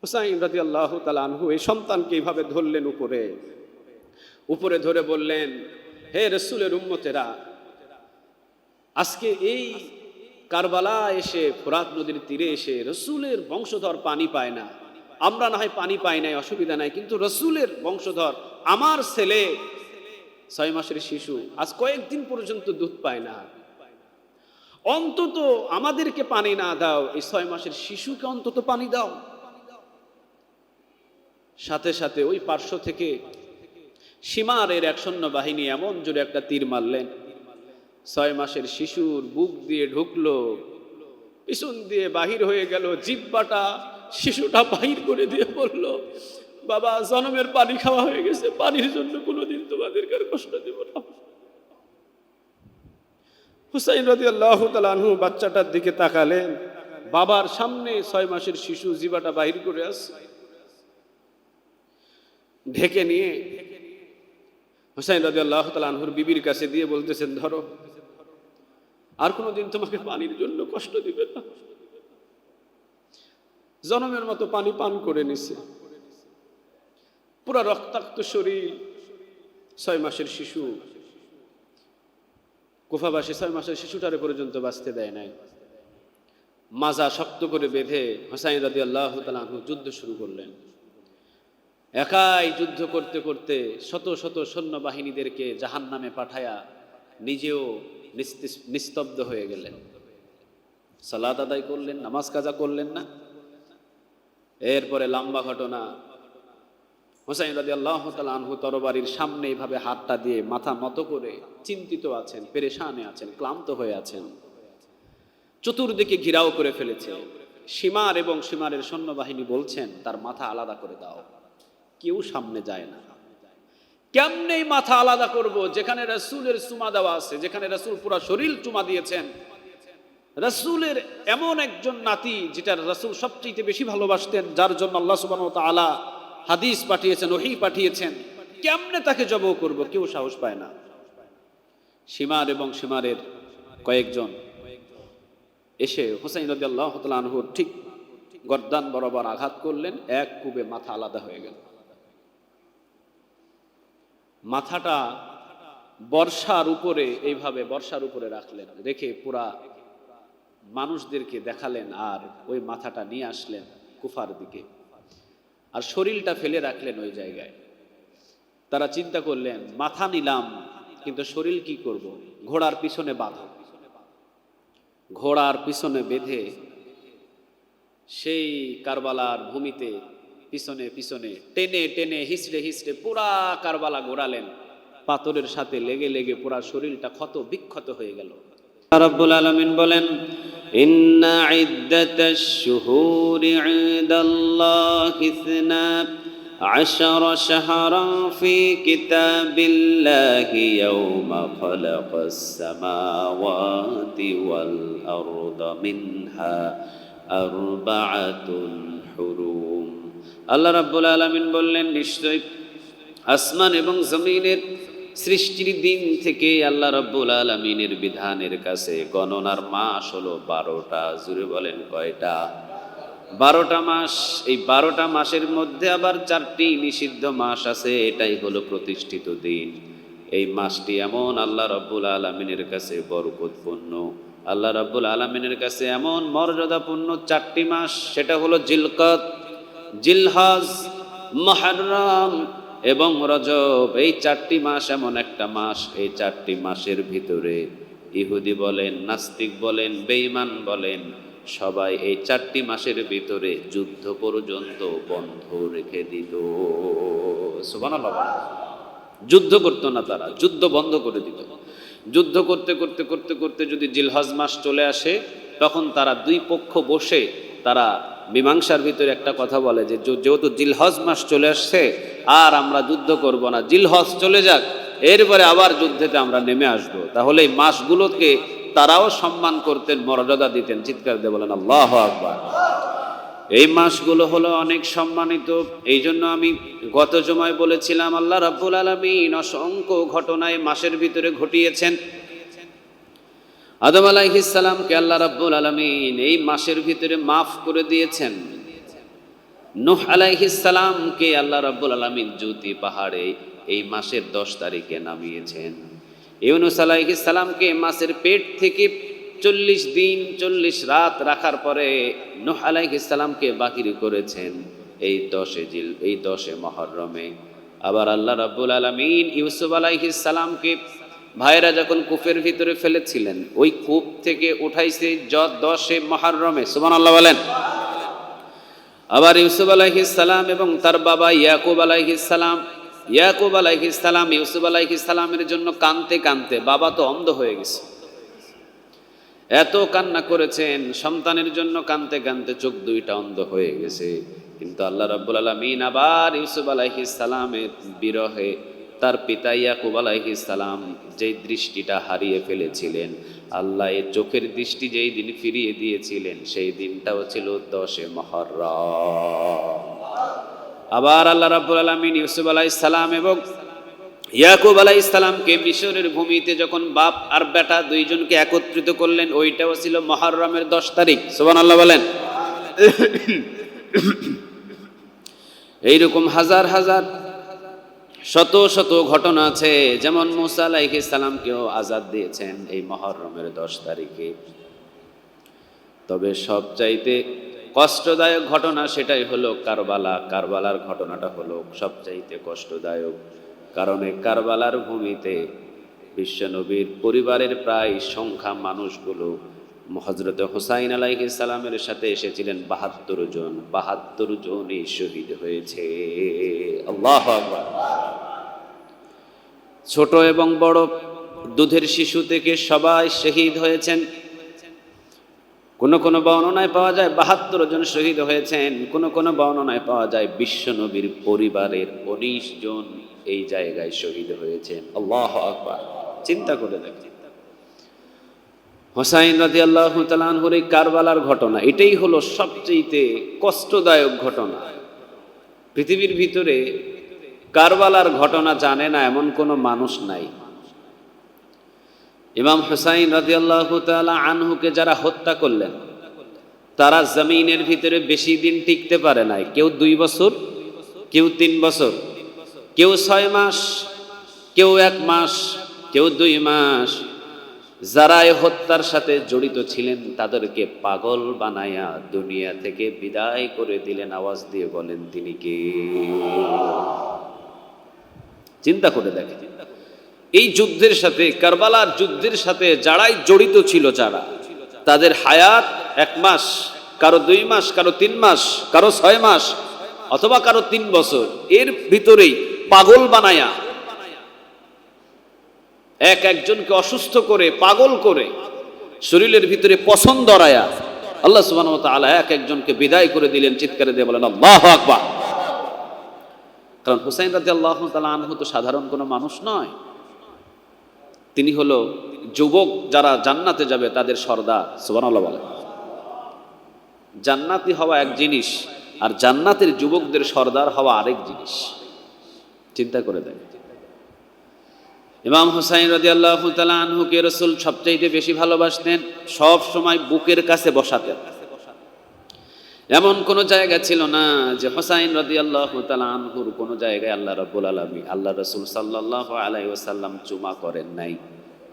হুসাইন রাদিয়াল্লাহু তাআলা আনহু এই সন্তানকে এইভাবে ধরলেন উপরে ধরে বললেন, হে রাসূলের উম্মতেরা, আজকে এই কারবালা এসে, ফোরাত নদীর তীরে এসে রাসূলের বংশধর পানি পায় না। আমরা না হয় পানি পাই নাই, অসুবিধা নাই, কিন্তু রাসূলের বংশধর আমার ছেলে 6 মাসের শিশু আজ কয়েকদিন পর্যন্ত দুধ পায় না। অন্তত আমাদেরকে পানি না দাও, এই 6 মাসের শিশুকে অন্তত পানি দাও। সাথে সাথে ওই পার্শ্ব থেকে সীমারের এক সৈন্যবাহিনী এমন জোরে একটা তীর মারলেন, 6 মাসের শিশুর বুক দিয়ে ঢুকলো, পিছন দিয়ে বাহির হয়ে গেল। জিহ্বাটা শিশুটা বাহির করে দিয়ে বলল, বাবা, জনমের পানি খাওয়া হয়ে গেছে, পানির জন্য কোনোদিন তোমাদেরকে আর কষ্ট দেব না। হুসাইন রাদিয়াল্লাহু তাআলা আনহু বাচ্চাটার দিকে তাকালেন, বাবার সামনে 6 মাসের শিশু জিহ্বাটা বাহির করে আসছে। ঢেকে নিয়ে হুসাইন রাদিয়াল্লাহু তাআলা আনহুর বিবির কাছে দিয়ে বলতেছেন, ধরো, আর কোনোদিন তোমাকে পানির জন্য কষ্ট দিবে না। জনমের মতো পানি পান করে নিছে, পুরা রক্তাক্ত শরীর। 6 মাসের শিশু, কুফাবাসী 6 মাসের শিশুটারে পর্যন্ত বাঁচতে দেয় নাই। মাজা শক্ত করে বেঁধে হুসাইন রাদিয়াল্লাহু তাআলা আনহু যুদ্ধ শুরু করলেন। একাই যুদ্ধ করতে করতে শত শত সৈন্যবাহিনীদেরকে জাহান্নামে পাঠায়া নিজেও নিস্তব্ধ হয়ে গেলেন। সালাত আদায় করলেন, নামাজ কাজা করলেন না। এরপরে লম্বা ঘটনা, হুসাইন রাদিয়াল্লাহু তাআলা আনহু তরবারির সামনে এইভাবে হাতটা দিয়ে মাথা নত করে চিন্তিত আছেন, পেরেশানে আছেন, ক্লান্ত হয়ে আছেন। চতুর্দিকে ঘিরাও করে ফেলেছে। সীমার এবং সীমারের সৈন্যবাহিনী বলছেন, তার মাথা আলাদা করে দাও। কেউ সামনে যায় না। কেমনে মাথা আলাদা করব, যেখানে রাসূলের চুমা দেওয়া আছে, যেখানে রাসূল পুরো শরীর চুমা দিয়েছেন, রাসূলের এমন একজন নাতি যেটা রাসূল সবচেয়ে বেশি ভালোবাসতেন, যার জন্য আল্লাহ সুবহানাহু ওয়া তাআলা হাদিস পাঠিয়েছেন, ওহী পাঠিয়েছেন, কেমনে তাকে জব করব, কেউ সাহস পায় না। সীমার এবং সীমারের কয়েকজন এসে হুসাইন রাদিয়াল্লাহু তাআলা আনহুর ঠিক গর্দান বরাবর আঘাত করলেন, এক কুবে মাথা আলাদা হয়ে গেল। মাথাটা বর্ষার উপরে, এইভাবে বর্ষার উপরে রাখলেন, রেখে পুরা মানুষদেরকে দেখালেন, আর ওই মাথাটা নিয়ে আসলেন কুফার দিকে, আর শরীরটা ফেলে রাখলেন ওই জায়গায়। তারা চিন্তা করলেন, মাথা নিলাম, কিন্তু শরীর কি করব? ঘোড়ার পিছনে বাঁধো। ঘোড়ার পিছনে বেঁধে সেই কারবালার ভূমিতে পিছনে পিছনে টেনে টেনে হিসড়ে হিসড়ে পুরা কারবালা ঘোরালেন। পাথরের সাথে লেগে লেগে পুরা শরীরটা ক্ষত বিক্ষত হয়ে গেল। রব্বুল আলামিন বলেন, ইন্না ইদ্দাতাশ শুহুরি ইনদাল্লাহি 12 শাহরান ফি কিতাবিল্লাহি ইয়াওমা খালাকাস সামাওয়াতি ওয়াল আরদা মিনহা আরবাআতুন হুরুম। আল্লাহ রাব্বুল আলামিন বললেন, নিশ্চয় আসমান এবং জমিনের সৃষ্টির দিন থেকে আল্লাহ রাব্বুল আলামিনের বিধানের কাছে গণনার মাস হলো 12টা। জুড়ে বলেন কয়টা? 12টা মাস। এই 12টা মাসের মধ্যে আবার 4টি নিষিদ্ধ মাস আছে, এটাই হলো প্রতিষ্ঠিত দিন। এই মাসটি এমন আল্লাহ রাব্বুল আলামিনের কাছে বরকতপূর্ণ, আল্লাহ রাব্বুল আলামিনের কাছে এমন মর্যাদাপূর্ণ 4টি মাস, সেটা হলো জিলকদ, জিলহজ, মুহররম এবং রজব। এই 4টি মাস এমন একটা মাস, এই 4টি মাসের ভিতরে ইহুদি বলেন, নাস্তিক বলেন, বেঈমান বলেন, সবাই এই 4টি মাসের ভিতরে যুদ্ধ পর্যন্ত বন্ধ রেখে দিত। সুবহানাল্লাহ। যুদ্ধ করতো না তারা, যুদ্ধ বন্ধ করে দিত। যুদ্ধ করতে করতে করতে করতে যদি জিলহজ মাস চলে আসে, তখন তারা দুই পক্ষ বসে তারা মীমাংসার ভিতরে একটা কথা বলে যে যেহেতু জিলহজ মাস চলে আসছে, আর আমরা যুদ্ধ করব না, জিলহজ চলে যাক, এরপরে আবার যুদ্ধেতে আমরা নেমে আসব। তাহলে এই মাসগুলোকে তারাও সম্মান করতেন, মর্যাদা দিতেন। চিৎকার দিয়ে বলেন আল্লাহু আকবার। এই মাসগুলো হলো অনেক সম্মানিত। এই জন্য আমি গত জুমায় বলেছিলাম, আল্লাহ রাব্বুল আলামিন অসংখ্য ঘটনায় মাসের ভিতরে ঘটিয়েছেন। আদম আলাইহিস সালামকে আল্লাহ রাব্বুল আলামিন এই মাসের ভিতরে মাফ করে দিয়েছেন। নূহ আলাইহিস সালামকে আল্লাহ রাব্বুল আলামিন জুতি পাহাড়ে এই মাসের 10 তারিখে নামিয়েছেন। ইউনূস আলাইহিস সালামকে মাছের পেট থেকে 40 দিন 40 রাত রাখার পরে নূহ আলাইহিস সালামকে বাহির করেছেন এই 10 মুহররমে। আবার আল্লাহ রাব্বুল আলামিন ইউসুফ আলাইহিস সালামকে ভাইরা যখন কূপের ভিতরে ফেলেছিলেন ওই কূপ থেকে উঠাইছে 10 মুহররমে, সুবহানাল্লাহ বলেন। আবার ইউসুফ আলাইহিস সালাম এবং তার বাবা ইয়াকুব আলাইহিস সালাম ইউসুফ আলাইহিস সালামের জন্য কাঁদতে কাঁদতে, বাবা তো অন্ধ হয়ে গেছে, এত কান্না করেছেন সন্তানের জন্য কাঁদতে কাঁদতে চোখ দুইটা অন্ধ হয়ে গেছে। কিন্তু আল্লাহ রাব্বুল আলামিন আবার ইউসুফ আলাইহিস সালামের বিরহে তার পিতা ইয়াকুব আলাইহিস সালাম যেই দৃষ্টিটা হারিয়ে ফেলেছিলেন, আল্লাহ এই চোখের দৃষ্টি যেই দিন ফিরিয়ে দিয়েছিলেন সেই দিনটাও ছিল 10 মুহররম। আবার আল্লাহ রাব্বুল আলামিন ইউসুফ আলাইহিস সালাম এবং ইয়াকুব আলাইহিস সালামকে মিশরের ভূমিতে যখন বাপ আর বেটা দুইজনকে একত্রিত করলেন, ওইটাও ছিল মুহররমের 10 তারিখ, সুবহানাল্লাহ বলেন। এইরকম হাজার হাজার শত শত ঘটনা আছে, যেমন মুসা আলাইহিস সালামকেও আযাদ দিয়েছেন এই মুহররমের 10 তারিখে। তবে সবচাইতে কষ্টদায়ক ঘটনা সেটাই হলো কারবালার ঘটনাটা হলো সবচাইতে কষ্টদায়ক। কারণ এই কারবালার ভূমিতে বিশ্বনবীর পরিবারের প্রায় সংখ্যা মানুষগুলো হযরত হুসাইন আলাইহিস সালামের সাথে এসেছিলেন ৭২ জনই শহীদ হয়েছে। আল্লাহু আকবার। ছোট এবং বড়, দুধের শিশু থেকে সবাই শহীদ হয়েছেন। কোন কোন বর্ণনায় পাওয়া যায় ৭২ জন শহীদ হয়েছেন, কোন কোন বর্ণনায় পাওয়া যায় বিশ্বনবীর পরিবারের ১৯ জন এই জায়গায় শহীদ হয়েছেন। আল্লাহু আকবার। চিন্তা করে দেখেন, হুসাইন রাদিয়াল্লাহু তাআলা আনহুর এই কারবালার ঘটনা, এটাই হলো সবচেয়ে কষ্টদায়ক ঘটনা। পৃথিবীর ভিতরে কারবালার ঘটনা জানে না এমন কোনো মানুষ নাই। ইমাম হুসাইন রাদিয়াল্লাহু তাআলা আনহুকে যারা হত্যা করলেন তারা জমিনের ভিতরে বেশি দিন টিকতে পারে নাই। কেউ 2 বছর, কেউ 3 বছর, কেউ 6 মাস, কেউ 1 মাস, কেউ 2 মাস। যারা এই হত্যার সাথে জড়িত ছিলেন তাদেরকে পাগল বানায়া দুনিয়া থেকে বিদায় করে দিলেন। আওয়াজ দিয়ে বলেন তিনি কে? চিন্তা করে দেখেন, এই যুদ্ধের সাথে, কারবালার যুদ্ধের সাথে যারাই জড়িত ছিল, যারা, তাদের হায়াত 1 মাস, কারো 2 মাস, কারো 3 মাস, কারো 6 মাস, অথবা কারো 3 বছর। এর ভিতরেই পাগল বানায়া, একজনকে অসুস্থ করে, পাগল করে, শরীরের ভিতরে পছন্দ ধরায়া আল্লাহ সুবহানাহু ওয়া তাআলা একজনকে বিদায় করে দিলেন। চিৎকারে দিয়ে বলেন আল্লাহু আকবার। কারণ হুসাইন রাদিয়াল্লাহু তাআলা আনহু তো সাধারণ কোনো মানুষ নয়, তিনি হলো যুবক যারা জান্নাতে যাবে তাদের সর্দার। সুবহানাল্লাহ বলেন। জান্নাতি হওয়া এক জিনিস, আর জান্নাতের যুবকদের সর্দার হওয়া আরেক জিনিস। চিন্তা করে দেখেন, ইমাম হুসাইন রাদিয়াল্লাহু তাআলা আনহুকে রাসূল সবচাইতে বেশি ভালোবাসতেন, সব সময় বুকের কাছে বসাতেন। এমন কোন জায়গা ছিল না যে হুসাইন রাদিয়াল্লাহু তাআলা আনহুর কোন জায়গায় আল্লাহ রাব্বুল আলামিন, আল্লাহ রাসূল সাল্লাল্লাহু আলাইহি ওয়াসাল্লাম চুমা করেন নাই।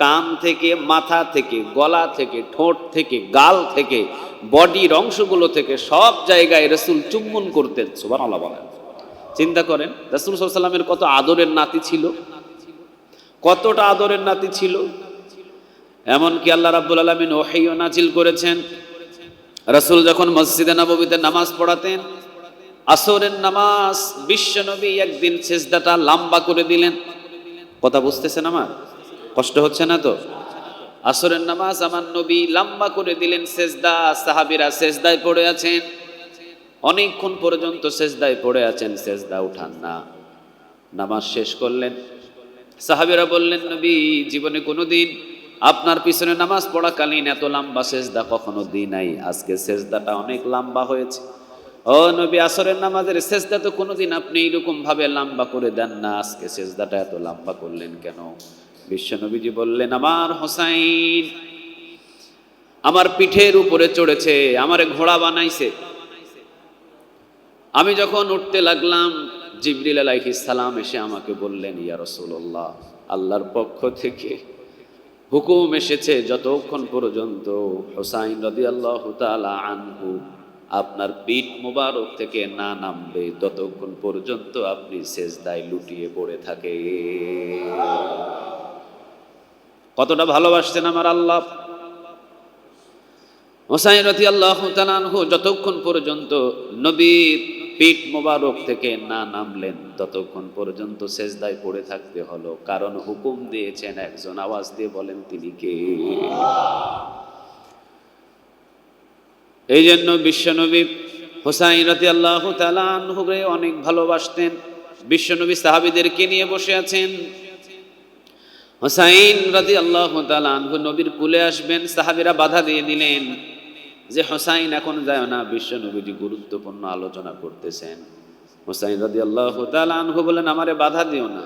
কান থেকে, মাথা থেকে, গলা থেকে, ঠোঁট থেকে, গাল থেকে, বডির অংশগুলো থেকে সব জায়গায় রাসূল চুম্বন করতেন। সুবহানাল্লাহ বলেন। চিন্তা করেন রাসূল সাল্লাল্লাহু আলাইহি ওয়াসাল্লামের কত আদরের নাতি ছিল, কতটা আদরের নাতি ছিল। এমনকি আল্লাহ রাব্বুল আলামিন ওহীও নাজিল করেছেন। রাসূল যখন মসজিদে নববীতে নামাজ পড়াতেন, আসরের নামাজ, বিশ্বনবী একদিন সিজদাটা লম্বা করে দিলেন। কথা বুঝতেছেন আমার? কষ্ট হচ্ছে না তো? আসরের নামাজ আমার নবী লম্বা করে দিলেন সিজদা। সাহাবীরা সিজদায় পড়ে আছেন, অনেকক্ষণ পর্যন্ত সিজদায় পড়ে আছেন, সিজদা উঠান না। নামাজ শেষ করলেন, সাহাবীরা বললেন নবী, জীবনে কোনোদিন আপনার পিছনে নামাজ পড়াকালীন এত লম্বা সেজদা কখনো দিই নাই, আজকে সেজদাটা অনেক লম্বা হয়েছে। ও নবী, আসরের নামাজের সেজদা তো কোনোদিন আপনি এরকম ভাবে লম্বা করে দেন না, আজকে সেজদাটা এত লম্বা করলেন কেন? বিশ্বনবীজি বললেন, আমার হোসাইন আমার পিঠের উপরে চড়েছে, আমারে ঘোড়া বানাইছে, আমি যখন উঠতে লাগলাম, জিবরিল আলাইহিস সালাম এসে আমাকে বললেন, ইয়া রাসূলুল্লাহ, আল্লাহর পক্ষ থেকে হুকুম এসেছে যতক্ষণ পর্যন্ত হুসাইন রাদিয়াল্লাহু তাআলা আনহু আপনার পিঠ মোবারক থেকে না নামবে ততক্ষণ পর্যন্ত আপনি সেজদায় লুটিয়ে পড়ে থাকে। কতটা ভালোবাসতেন আমার আল্লাহ! হুসাইন রাদিয়াল্লাহু তাআলা আনহু যতক্ষণ পর্যন্ত নবীর পিঠ মোবারক থেকে না নামলেন ততক্ষণ পর্যন্ত সেজদায় পড়ে থাকতে হলো, কারণ হুকুম দিয়েছেন একজন। আওয়াজ দিয়ে বলেন তিনি কে? এই জন্য বিশ্বনবী হুসাইন রাদিয়াল্লাহু তাআলা আনহুকে অনেক ভালোবাসতেন। বিশ্বনবী সাহাবীদেরকে নিয়ে বসে আছেন, হুসাইন রাদিয়াল্লাহু তাআলা আনহু নবীর কুলে আসবেন, সাহাবীরা বাধা দিয়ে দিলেন যে হুসাইন এখন যায় না, বিশ্বনবীজি গুরুত্বপূর্ণ আলোচনা করতেছেন। হুসাইন রাদিয়াল্লাহু তাআলা আনহু বলেন, আমারে বাধা দিও না,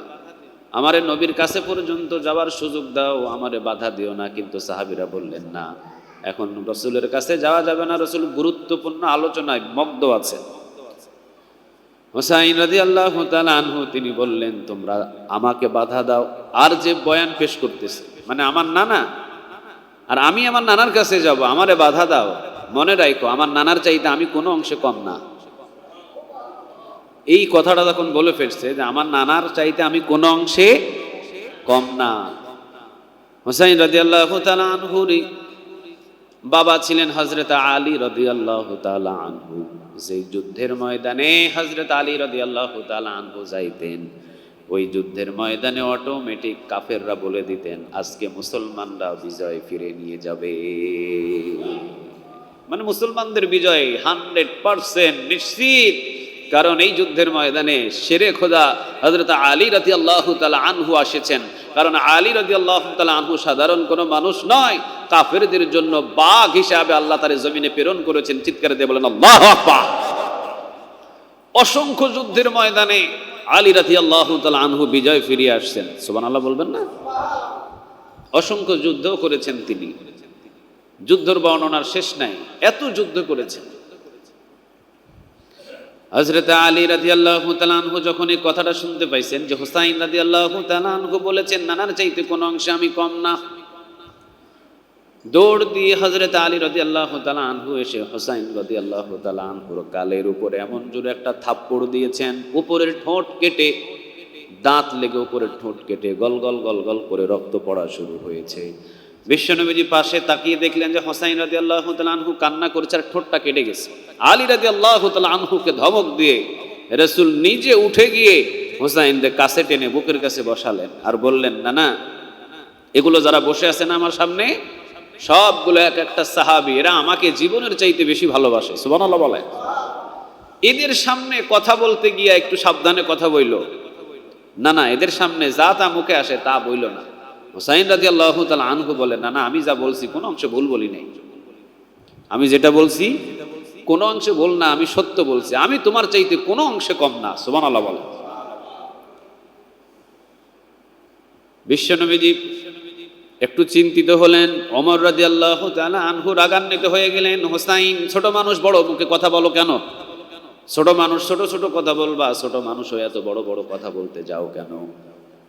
আমারে নবীর কাছে পর্যন্ত যাওয়ার সুযোগ দাও, আমারে বাধা দিও না। কিন্তু সাহাবীরা বললেন, না, এখন রাসূলের কাছে যাওয়া যাবে না, রাসূল গুরুত্বপূর্ণ আলোচনায় মগ্ন আছেন। হুসাইন রাদিয়াল্লাহু তাআলা আনহু তিনি বললেন, তোমরা আমাকে বাধা দাও। আর যে বয়ান পেশ করতেছে, মানে আমার নানা, আর আমি আমার নানার কাছে যাব, আমারে বাধা দাও। মনে রাখো, আমার নানার চাইতে আমি কোনো অংশে কম না। এই কথাটা যখন বলে ফেলছে যে আমার নানার চাইতে আমি কোনো অংশে কম না। হুসাইন রাদিয়াল্লাহু তাআলা আনহুর বাবা ছিলেন হযরত আলী রাদিয়াল্লাহু তাআলা আনহু। যে যুদ্ধের ময়দানে হযরত আলী রাদিয়াল্লাহু তাআলা আনহু যাইতেন, ওই যুদ্ধের ময়দানে অটোমেটিক কাফেররা বলে দিতেন, আজকে মুসলমানরা বিজয় ফিরে নিয়ে যাবে। মানে মুসলমানদের বিজয় 100% নিশ্চিত। কারণ এই যুদ্ধের ময়দানে শেরে খোদা হযরত আলী রাদিয়াল্লাহু তাআলা আনহু এসেছেন। কারণ আলী রাদিয়াল্লাহু তাআলা আনহু সাধারণ কোনো মানুষ নয়, কাফেরদের জন্য বাঘ হিসাবে আল্লাহ তার জমিনে প্রেরণ করেছেন। চিৎকার দিয়ে বলেন আল্লাহু আকবার। অসংখ্য যুদ্ধের ময়দানে আলী রাদিয়াল্লাহু তাআলা আনহু বিজয় ফিরিয়ে আসছেন। সুবহানাল্লাহ বলবেন না? অসংখ্য যুদ্ধ করেছেন তিনি, যুদ্ধের বর্ণনার শেষ নাই, এত যুদ্ধ করেছেন। হযরত আলী রাদিয়াল্লাহু তাআলা আনহু যখন এই কথাটা শুনতে পাইছেন যে হুসাইন রাদিয়াল্লাহু তাআলা আনহু বলেছেন নানার চাইতে কোনো অংশে আমি কম না, দৌড় দিয়ে হযরত আলী রাদিয়াল্লাহু তাআলা আনহু এসে হুসাইন রাদিয়াল্লাহু তাআলা আনহুর গালের উপরে এমন জোরে একটা থাপ্পড় দিয়েছেন, উপরের ঠোঁট কেটে, দাঁত লেগে উপরের ঠোঁট কেটে গল গল গল গল করে রক্ত পড়া শুরু হয়েছে। বিশ্বনবীজি পাশে তাকিয়ে দেখলেন যে হুসাইন রাদিয়াল্লাহু তাআলা আনহু কান্না করছে আর ঠোঁটটা কেটে গেছে। আলী রাদিয়াল্লাহু তাআলা আনহুকে ধমক দিয়ে রাসূল নিজে উঠে গিয়ে হুসাইনদের কাছে টেনে বুকের কাছে বসালেন আর বললেন, না না, এগুলো যারা বসে আছে না আমার সামনে, সবগুলো এক একটা সাহাবী, এরা আমাকে জীবনের চাইতে বেশি ভালোবাসে। সুবহানাল্লাহ বলে। এদের সামনে কথা বলতে গিয়ে একটু সাবধানে কথা বইল, না না, এদের সামনে যা তা মুখে আসে তা বইল না। হুসাইন রাদিয়াল্লাহু তাআলা আনহু বলেন, না না, আমি যা বলছি কোনো অংশে ভুল বলি নাই, আমি যেটা বলছি কোনো অংশে ভুল না, আমি সত্য বলছি, আমি তোমার চাইতে কোনো অংশে কম না। সুবহানাল্লাহ বলে। বিশ্বনবীজি একটু চিন্তিত হলেন। ওমর রাদিয়াল্লাহু তাআলা আনহু রাগান্বিত হয়ে গেলেন, হুসাইন, ছোট মানুষ বড় মুখে কথা বলো কেন? ছোট মানুষ ছোট ছোট কথা বলবা, ছোট মানুষ হয়ে এত বড় বড় কথা বলতে যাও কেন?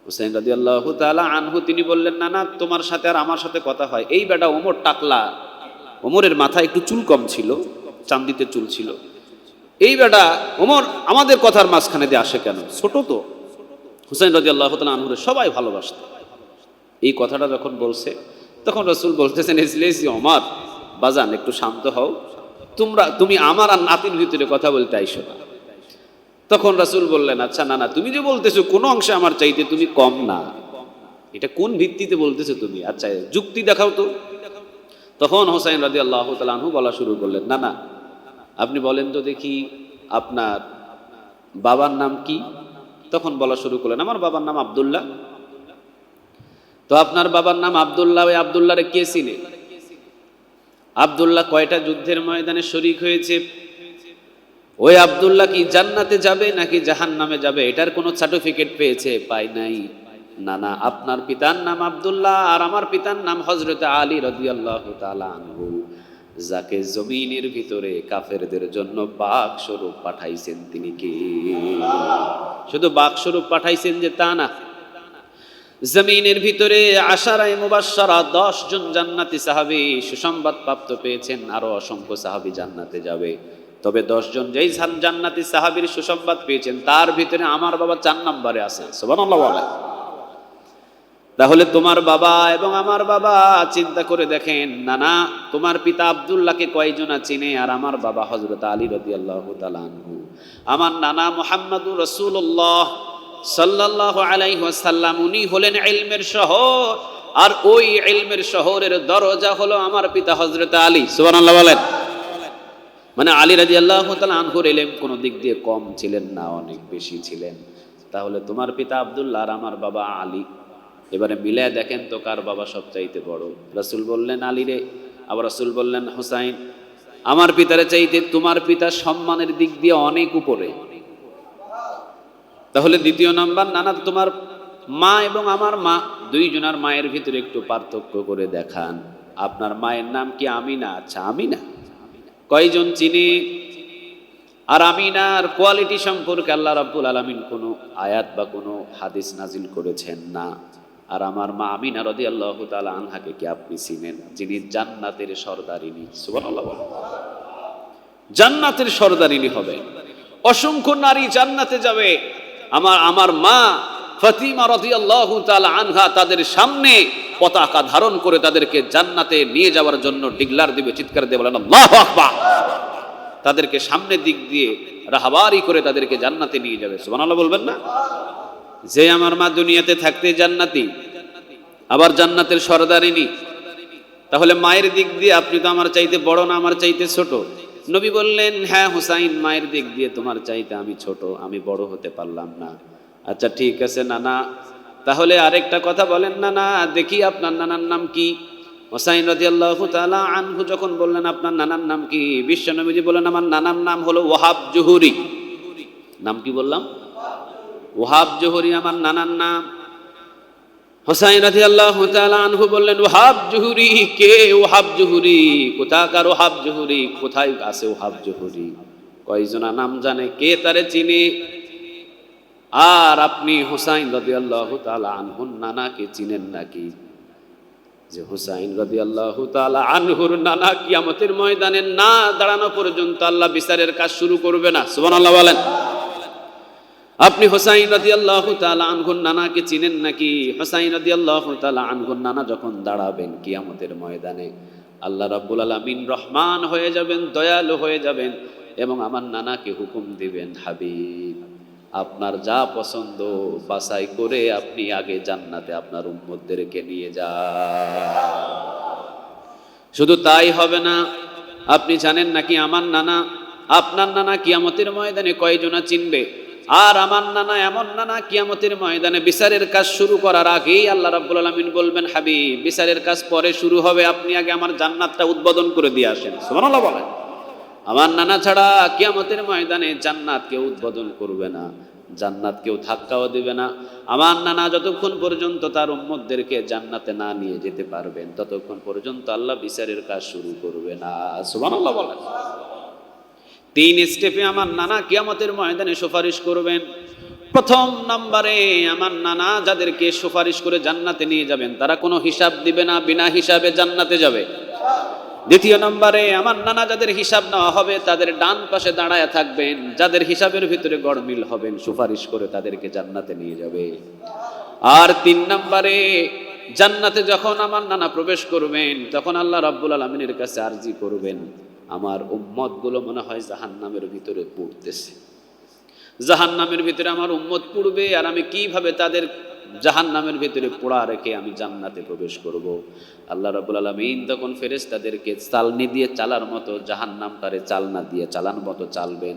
হুসাইন রাদিয়াল্লাহু তাআলা আনহু তিনি বললেন, না না, তোমার সাথে আর আমার সাথে কথা হয়। এই বেটা ওমর টাকলা, ওমরের মাথায় একটু চুল কম ছিল, চান্দিতে চুল ছিল। এই বেটা ওমর আমাদের কথার মাঝখানে দিয়ে আসে কেন? ছোট তো। হুসাইন রাদিয়াল্লাহু তাআলা আনহুরে সবাই ভালোবাসত। এই কথাটা যখন বলছে তখন রাসূল বলতেছেন, ইজলিসি ওমর, বাজান একটু শান্ত হও, তুমি আমার আর নাতির ভিতরে কথা বলতে আইসো না। তখন রাসূল বললেন, আচ্ছা না না, তুমি যে বলতেছো কোনো অংশে আমার চাইতে তুমি কম না, এটা কোন ভিত্তিতে বলতেছো তুমি? আচ্ছা যুক্তি দেখাও তো। তখন হুসাইন রাদিয়াল্লাহু তাআলা আনহু বলা শুরু করলেন, না না, আপনি বলেন তো দেখি আপনার বাবার নাম কি? তখন বলা শুরু করলেন, আমার বাবার নাম আব্দুল্লাহ। তো আপনার বাবার নাম আব্দুল্লাহ, ওই আব্দুল্লাহরে কে চিনে? আব্দুল্লাহ কয়টা যুদ্ধের ময়দানে শরীক হয়েছে? ওই আব্দুল্লাহ কি জান্নাতে যাবে নাকি জাহান্নামে যাবে এটার কোনো সার্টিফিকেট পেয়েছে? পাই নাই। না না, আপনার পিতার নাম আব্দুল্লাহ আর আমার পিতার নাম হযরত আলী রাদিয়াল্লাহু তাআলা আনহু। যাকে জমিনের ভিতরে কাফেরদের জন্য বাঘ স্বরূপ পাঠাইছেন তিনি কে? শুধু বাঘ স্বরূপ পাঠাইছেন যে তা না, জমিনের ভিতরে আশারায়ে মুবাশশারা 10 জন জান্নাতি সাহাবী সুসংবাদ প্রাপ্ত পেয়েছেন, আরো অসংখ্য সাহাবী জান্নাতে যাবে। তবে 10 জন যেই জান্নাতি সাহাবীর সুসংবাদ পেয়েছেন তার ভিতরে আমার বাবা 4 নম্বরে আছে। সুবহানাল্লাহ বলে। তাহলে তোমার বাবা এবং আমার বাবা চিন্তা করে দেখেন, নানা তোমার পিতা আব্দুল্লাহকে কয়জনা চিনে, আর আমার বাবা হযরত আলী রাদিয়াল্লাহু তাআলা আনহু, আমার নানা মুহাম্মদুর রাসূলুল্লাহ সাল্লাল্লাহু আলাইহি ওয়াসাল্লাম, উনি হলেন ইলমের শহর, আর ওই ইলমের শহরের দরজা হলো আমার পিতা হযরত আলী। সুবহানাল্লাহ বলেন। মানে আলী রাদিয়াল্লাহু তাআলা আনহুর ইলম কোনো দিক দিয়ে কম ছিলেন না, অনেক বেশি ছিলেন। তাহলে তোমার পিতা আব্দুল্লাহ আর আমার বাবা আলী, এবারে মিলায় দেখেন তো কার বাবা সবচাইতে বড়। রাসূল বললেন আলী রে, আবার রাসূল বললেন হুসাইন। আমার পিতারে চাইতে তোমার পিতা সম্মানের দিক দিয়ে অনেক উপরে। তাহলে দ্বিতীয় নাম্বার, নানা তোমার মা এবং আমার মা, দুইজনের মায়ের ভিতরে একটু পার্থক্য করে দেখান। আপনার মায়ের নাম কি আমিনা? আচ্ছা আমিনা কয়জন চিনি? আর আমিনার কোয়ালিটি সম্পর্কে আল্লাহ রাব্বুল আলামিন কোনো আয়াত বা কোনো হাদিস নাজিল করেছেন না। আর আমার মা আমিনা রাদিয়াল্লাহু তাআলা আনহাকে কি আপনি চিনেন? যিনি জান্নাতের সরদারিনী। সুবহানাল্লাহ। জান্নাতের সরদারিনী হবে, অসংখ্য নারী জান্নাতে যাবে। আমার মা ফাতিমা রাদিয়াল্লাহু তাআলা আনহা তাদের সামনে পতাকা ধারণ করে তাদেরকে জান্নাতে নিয়ে যাওয়ার জন্য ডিগলার দিবে, চিৎকার দিয়ে বলেন আল্লাহু আকবার। তাদেরকে সামনের দিক দিয়ে রাহাবারি করে তাদেরকে জান্নাতে নিয়ে যাবে। সুবহানাল্লাহ বলবেন না? যে আমার মা দুনিয়াতে থাকতে জান্নাতি, আবার জান্নাতের সরদারিনী, তাহলে মায়ের দিক দিয়ে আপনি তো আমার চাইতে বড় না, আমার চাইতে ছোট। নবী বললেন, হ্যাঁ হুসাইন, মায়ের দিক দিয়ে তোমার চাইতে আমি ছোট, আমি বড় হতে পারলাম না। আচ্ছা ঠিক আছে নানা, তাহলে আরেকটা কথা বলেন নানা, দেখি আপনার নানার নাম কি? হুসাইন রাদিয়াল্লাহু তাআলা আনহু যখন বললেন আপনার নানার নাম কি, বিশ্বনবীজি বললেন আমার নানার নাম হলো ওয়াহাব জুহুরি। নাম কি বললাম? ওয়াহাব জুহুরি আমার নানার নাম। হুসাইন রাদিয়াল্লাহু তাআলা আনহু বললেন, ওয়াহাব জুহুরি কে? ওয়াহাব জুহুরি কোথাকার? ওয়াহাব জুহুরি কোথায় আছে? ওয়াহাব জুহুরি কয়জনা নাম জানে? কে তারে চিনে? আর আপনি হুসাইন রাদিয়াল্লাহু তাআলা আনহুর নানাকে চিনেন নাকি? যে হুসাইন রাদিয়াল্লাহু তাআলা আনহুর নানা কিয়ামতের ময়দানে না দাঁড়ানো পর্যন্ত আল্লাহ বিচারের কাজ শুরু করবে না। সুবহানাল্লাহ বলেন। আপনি হুসাইন রাদিয়াল্লাহু তাআলা আনহুর নানাকে চিনেন নাকি? হুসাইন রাদিয়াল্লাহু তাআলা আনহুর নানা যখন দাঁড়াবেন কিয়ামতের ময়দানে, আল্লাহ রাব্বুল আলামিন রহমান হয়ে যাবেন, দয়ালু হয়ে যাবেন, এবং আমার নানাকে হুকুম দিবেন, হাবিব আপনার যা পছন্দ বাছাই করে আপনি আগে জান্নাতে আপনার উম্মতদেরকে নিয়ে যান। শুধু তাই হবে না, আপনি জানেন নাকি আমার নানা, আপনার নানা কিয়ামতের ময়দানে কয়জনা চিনবে? আর আমার নানা এমন নানা কিয়ামতের ময়দানে বিচারের কাজ শুরু করার আগেই আল্লাহ রাব্বুল আলামিন বলবেন, হাবিব বিচারের কাজ পরে শুরু হবে, আপনি আগে আমার জান্নাতটা উদ্বোধন করে দিয়ে আসেন। সুবহানাল্লাহ বলেন। আমার নানা ছাড়া কিয়ামতের ময়দানে জান্নাত কেউ উদ্বোধন করবে না, জান্নাত কেউ ধাক্কাও দেবে না। আমার নানা যতক্ষণ পর্যন্ত তার উম্মতদেরকে জান্নাতে না নিয়ে যেতে পারবেন ততক্ষণ পর্যন্ত আল্লাহ বিচারের কাজ শুরু করবে না। সুবহানাল্লাহ বলেন। 3 স্টেপে আমার নানা কিয়ামতের ময়দানে সুপারিশ করবেন। প্রথম নম্বরে আমার নানা যাদেরকে সুপারিশ করে জান্নাতে নিয়ে যাবেন তারা কোনো হিসাব দিবে না, বিনা হিসাবে জান্নাতে যাবে। দ্বিতীয় নম্বরে আমার নানা যাদের হিসাব নেওয়া হবে তাদের ডান পাশে দাঁড়ায় থাকবেন, যাদের হিসাবের ভিতরে গড়মিল হবেন সুপারিশ করে তাদেরকে জান্নাতে নিয়ে যাবে। আর 3 নম্বরে জান্নাতে যখন আমার নানা প্রবেশ করবেন তখন আল্লাহ রাব্বুল আলামিনের কাছে আরজি করবেন, আমার উম্মতগুলো মনে হয় জাহান্নামের ভিতরে পড়তেছে, জাহান্নামের ভিতরে আমার উম্মত পড়বে, আর আমি কিভাবে তাদের জাহান্নামের ভিতরে পোড়া রেখে আমি জান্নাতে প্রবেশ করব। আল্লাহ রাব্বুল আলামিন তখন ফেরেশতাদেরকে চালনি দিয়ে চালার মতো জাহান্নামটারে চালনা দিয়ে চালার মতো চালবেন।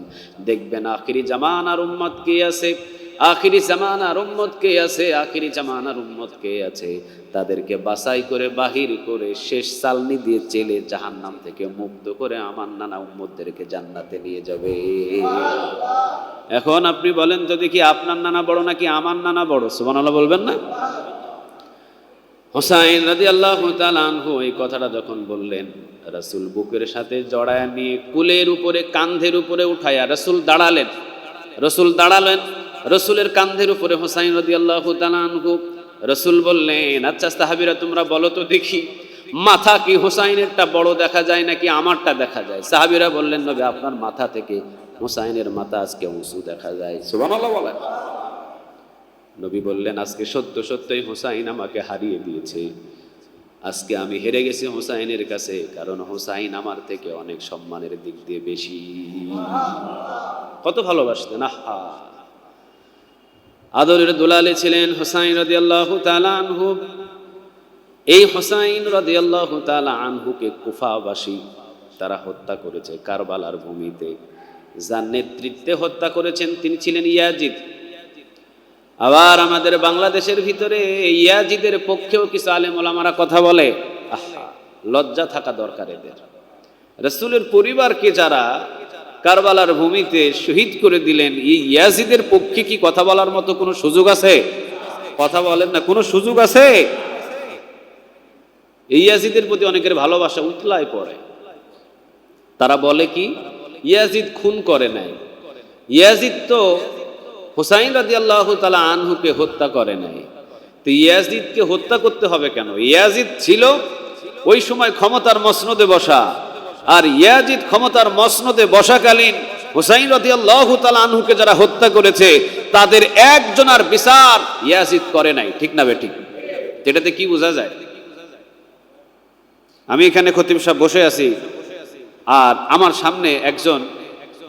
দেখবেন আখিরি জামানার উম্মত কে আছে, আখিরি জামানার উম্মত কে আছে, আখিরি জামানার উম্মত কে আছে, তাদেরকে বাছাই করে বাহির করে শেষ চালনি দিয়ে চেলে জাহান্নাম থেকে মুক্ত করে আমার নানা উম্মতদেরকে জান্নাতে নিয়ে যাবে। এখন আপনি বলেন তো দেখি আপনার নানা বড় নাকি আমার নানা বড়? সুবহানাল্লাহ বলবেন না? হুসাইন রাদিয়াল্লাহু তাআলা আনহু এই কথাটা যখন বললেন, রাসূল বুকের সাথে জড়ায় নিয়ে কুলের উপরে কাঁধের উপরে উঠায়া রাসূল দাঁড়ালেন। রাসূলের কাঁধের উপরে হোসাইন রাদিয়াল্লাহু তাআলা আনহু। রাসূল বললেন, আচ্ছা সাহাবীরা তোমরা বলো তো দেখি, মাথা কি হোসাইনেরটা বড় দেখা যায় নাকি আমারটা দেখা যায়? সাহাবীরা বললেন, নবী আপনার মাথা থেকে হোসাইনের মাথা আজকে উঁচু দেখা যায়। সুবহানাল্লাহ বলেন। নবী বললেন, আজকে সত্যই হোসাইন আমাকে হারিয়ে দিয়েছে। আজকে আমি হেরে গেছি হোসাইনের কাছে, কারণ হোসাইন আমার থেকে অনেক সম্মানের দিক দিয়ে বেশি। কত ভালোবাসতেন, আহা! আদরের দুলালে ছিলেন হোসাইন রাদিয়াল্লাহু তাআলা আনহু। এই হোসাইন রাদিয়াল্লাহু তাআলা আনহুকে কুফাবাসী তারা হত্যা করেছে কারবালার ভূমিতে। যার নেতৃত্বে হত্যা করেছেন তিনি ছিলেন ইয়াজিদ। আবার আমাদের বাংলাদেশের ভিতরে ইয়াজিদের পক্ষেও কিছু আলেম ওলামারা কথা বলে। আহা, লজ্জা থাকা দরকার এদের। রাসূলের পরিবারকে যারা কারবালার ভূমিতে শহীদ করে দিলেন, এই ইয়াজিদের পক্ষে কি কথা বলার মতো কোনো সুযোগ আছে? কথা বলেন না, কোনো সুযোগ আছে? এই ইয়াজিদের প্রতি অনেকের ভালোবাসা উতলায় পড়ে। তারা বলে কি, ইয়াজিদ খুন করে নাই, ইয়াজিদ তো হোসাইন রাদিয়াল্লাহু তাআলা আনহুকে হত্যা করে নাই, তো ইয়াজিদকে হত্যা করতে হবে কেন? ইয়াজিদ ছিল ওই সময় ক্ষমতার মসনদে বসা, আর ইয়াজিদ ক্ষমতার মসনদে বসাকালীন হোসাইন রাদিয়াল্লাহু তাআলা আনহুকে যারা হত্যা করেছে তাদের একজনের বিচার ইয়াজিদ করে নাই। ঠিক না বেঠিক? এটাতে কি বোঝা যায়? আমি এখানে খতিব সাহেব বসে আছি, আর আমার সামনে একজন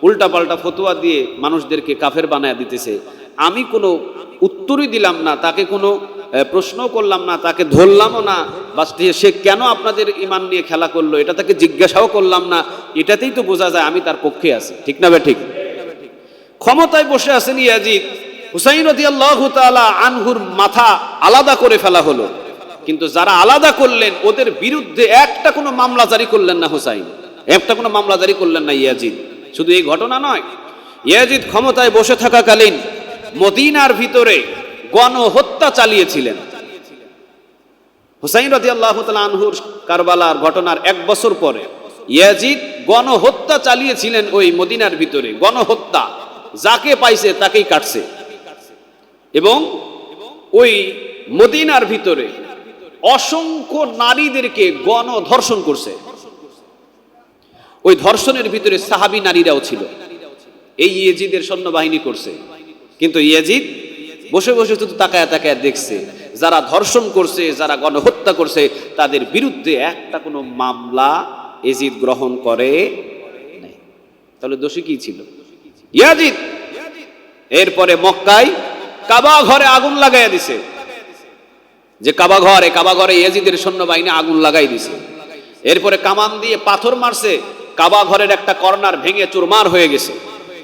উল্টাপাল্টা ফতোয়া দিয়ে মানুষদেরকে কাফের বানায় দিতেছে। আমি কোনো উত্তরই দিলাম না, তাকে কোনো প্রশ্ন করলাম না, তাকে ধরলামও না, বা সে কেন আপনাদের ঈমান নিয়ে খেলা করলো এটা তাকে জিজ্ঞাসাও করলাম না। এটাতেই তো বোঝা যায় আমি তার পক্ষে আছি। ঠিক না ঠিক? ক্ষমতায় বসে আছেন ইয়াজিদ, হুসাইন রাদিয়াল্লাহু তাআলা আনহুর মাথা আলাদা করে ফেলা হলো, কিন্তু যারা আলাদা করলেন ওদের বিরুদ্ধে একটা কোনো মামলা জারি করলেন না হুসাইন, একটা কোনো মামলা জারি করলেন না ইয়াজিদ। শুধু এই ঘটনা নয়, ইয়াজিদ ক্ষমতায় বসে থাকাকালীন মদিনার ভিতরে গণহত্যা চালিয়েছিলেন। হুসাইন রাদিয়াল্লাহু তাআলা আনহুর কারবালার ঘটনার 1 বছর পরে ইয়াজিদ গণহত্যা চালিয়েছিলেন ওই মদিনার ভিতরে। গণহত্যা, যাকে পাইছে তাকেই কাটছে, এবং ওই মদিনার ভিতরে অসংখ্য নারীদেরকে গণধর্ষণ করছে। ওই ধর্ষণের ভিতরে সাহাবী নারীরাও ছিল। এই ইয়াজিদের সৈন্যবাহিনী করছে, কিন্তু ইয়াজিদ বসে বসে শুধু তাকায় তাকায় দেখছে। যারা ধর্ষণ করছে, যারা গণহত্যা করছে, তাদের বিরুদ্ধে একটা কোনো মামলা ইয়াজিদ গ্রহণ করে নাই। তাহলে দোষী কি ছিল? ইয়াজিদ। এরপরে মক্কায় কাবা ঘরে আগুন লাগাইয়া দিছে। যে কাবা ঘরে ইয়াজিদের সৈন্যবাহিনী আগুন লাগাই দিছে। এরপরে কামান দিয়ে পাথর মারছে, কাবা ঘরের একটা কর্নার ভেঙে চুরমার হয়ে গেছে।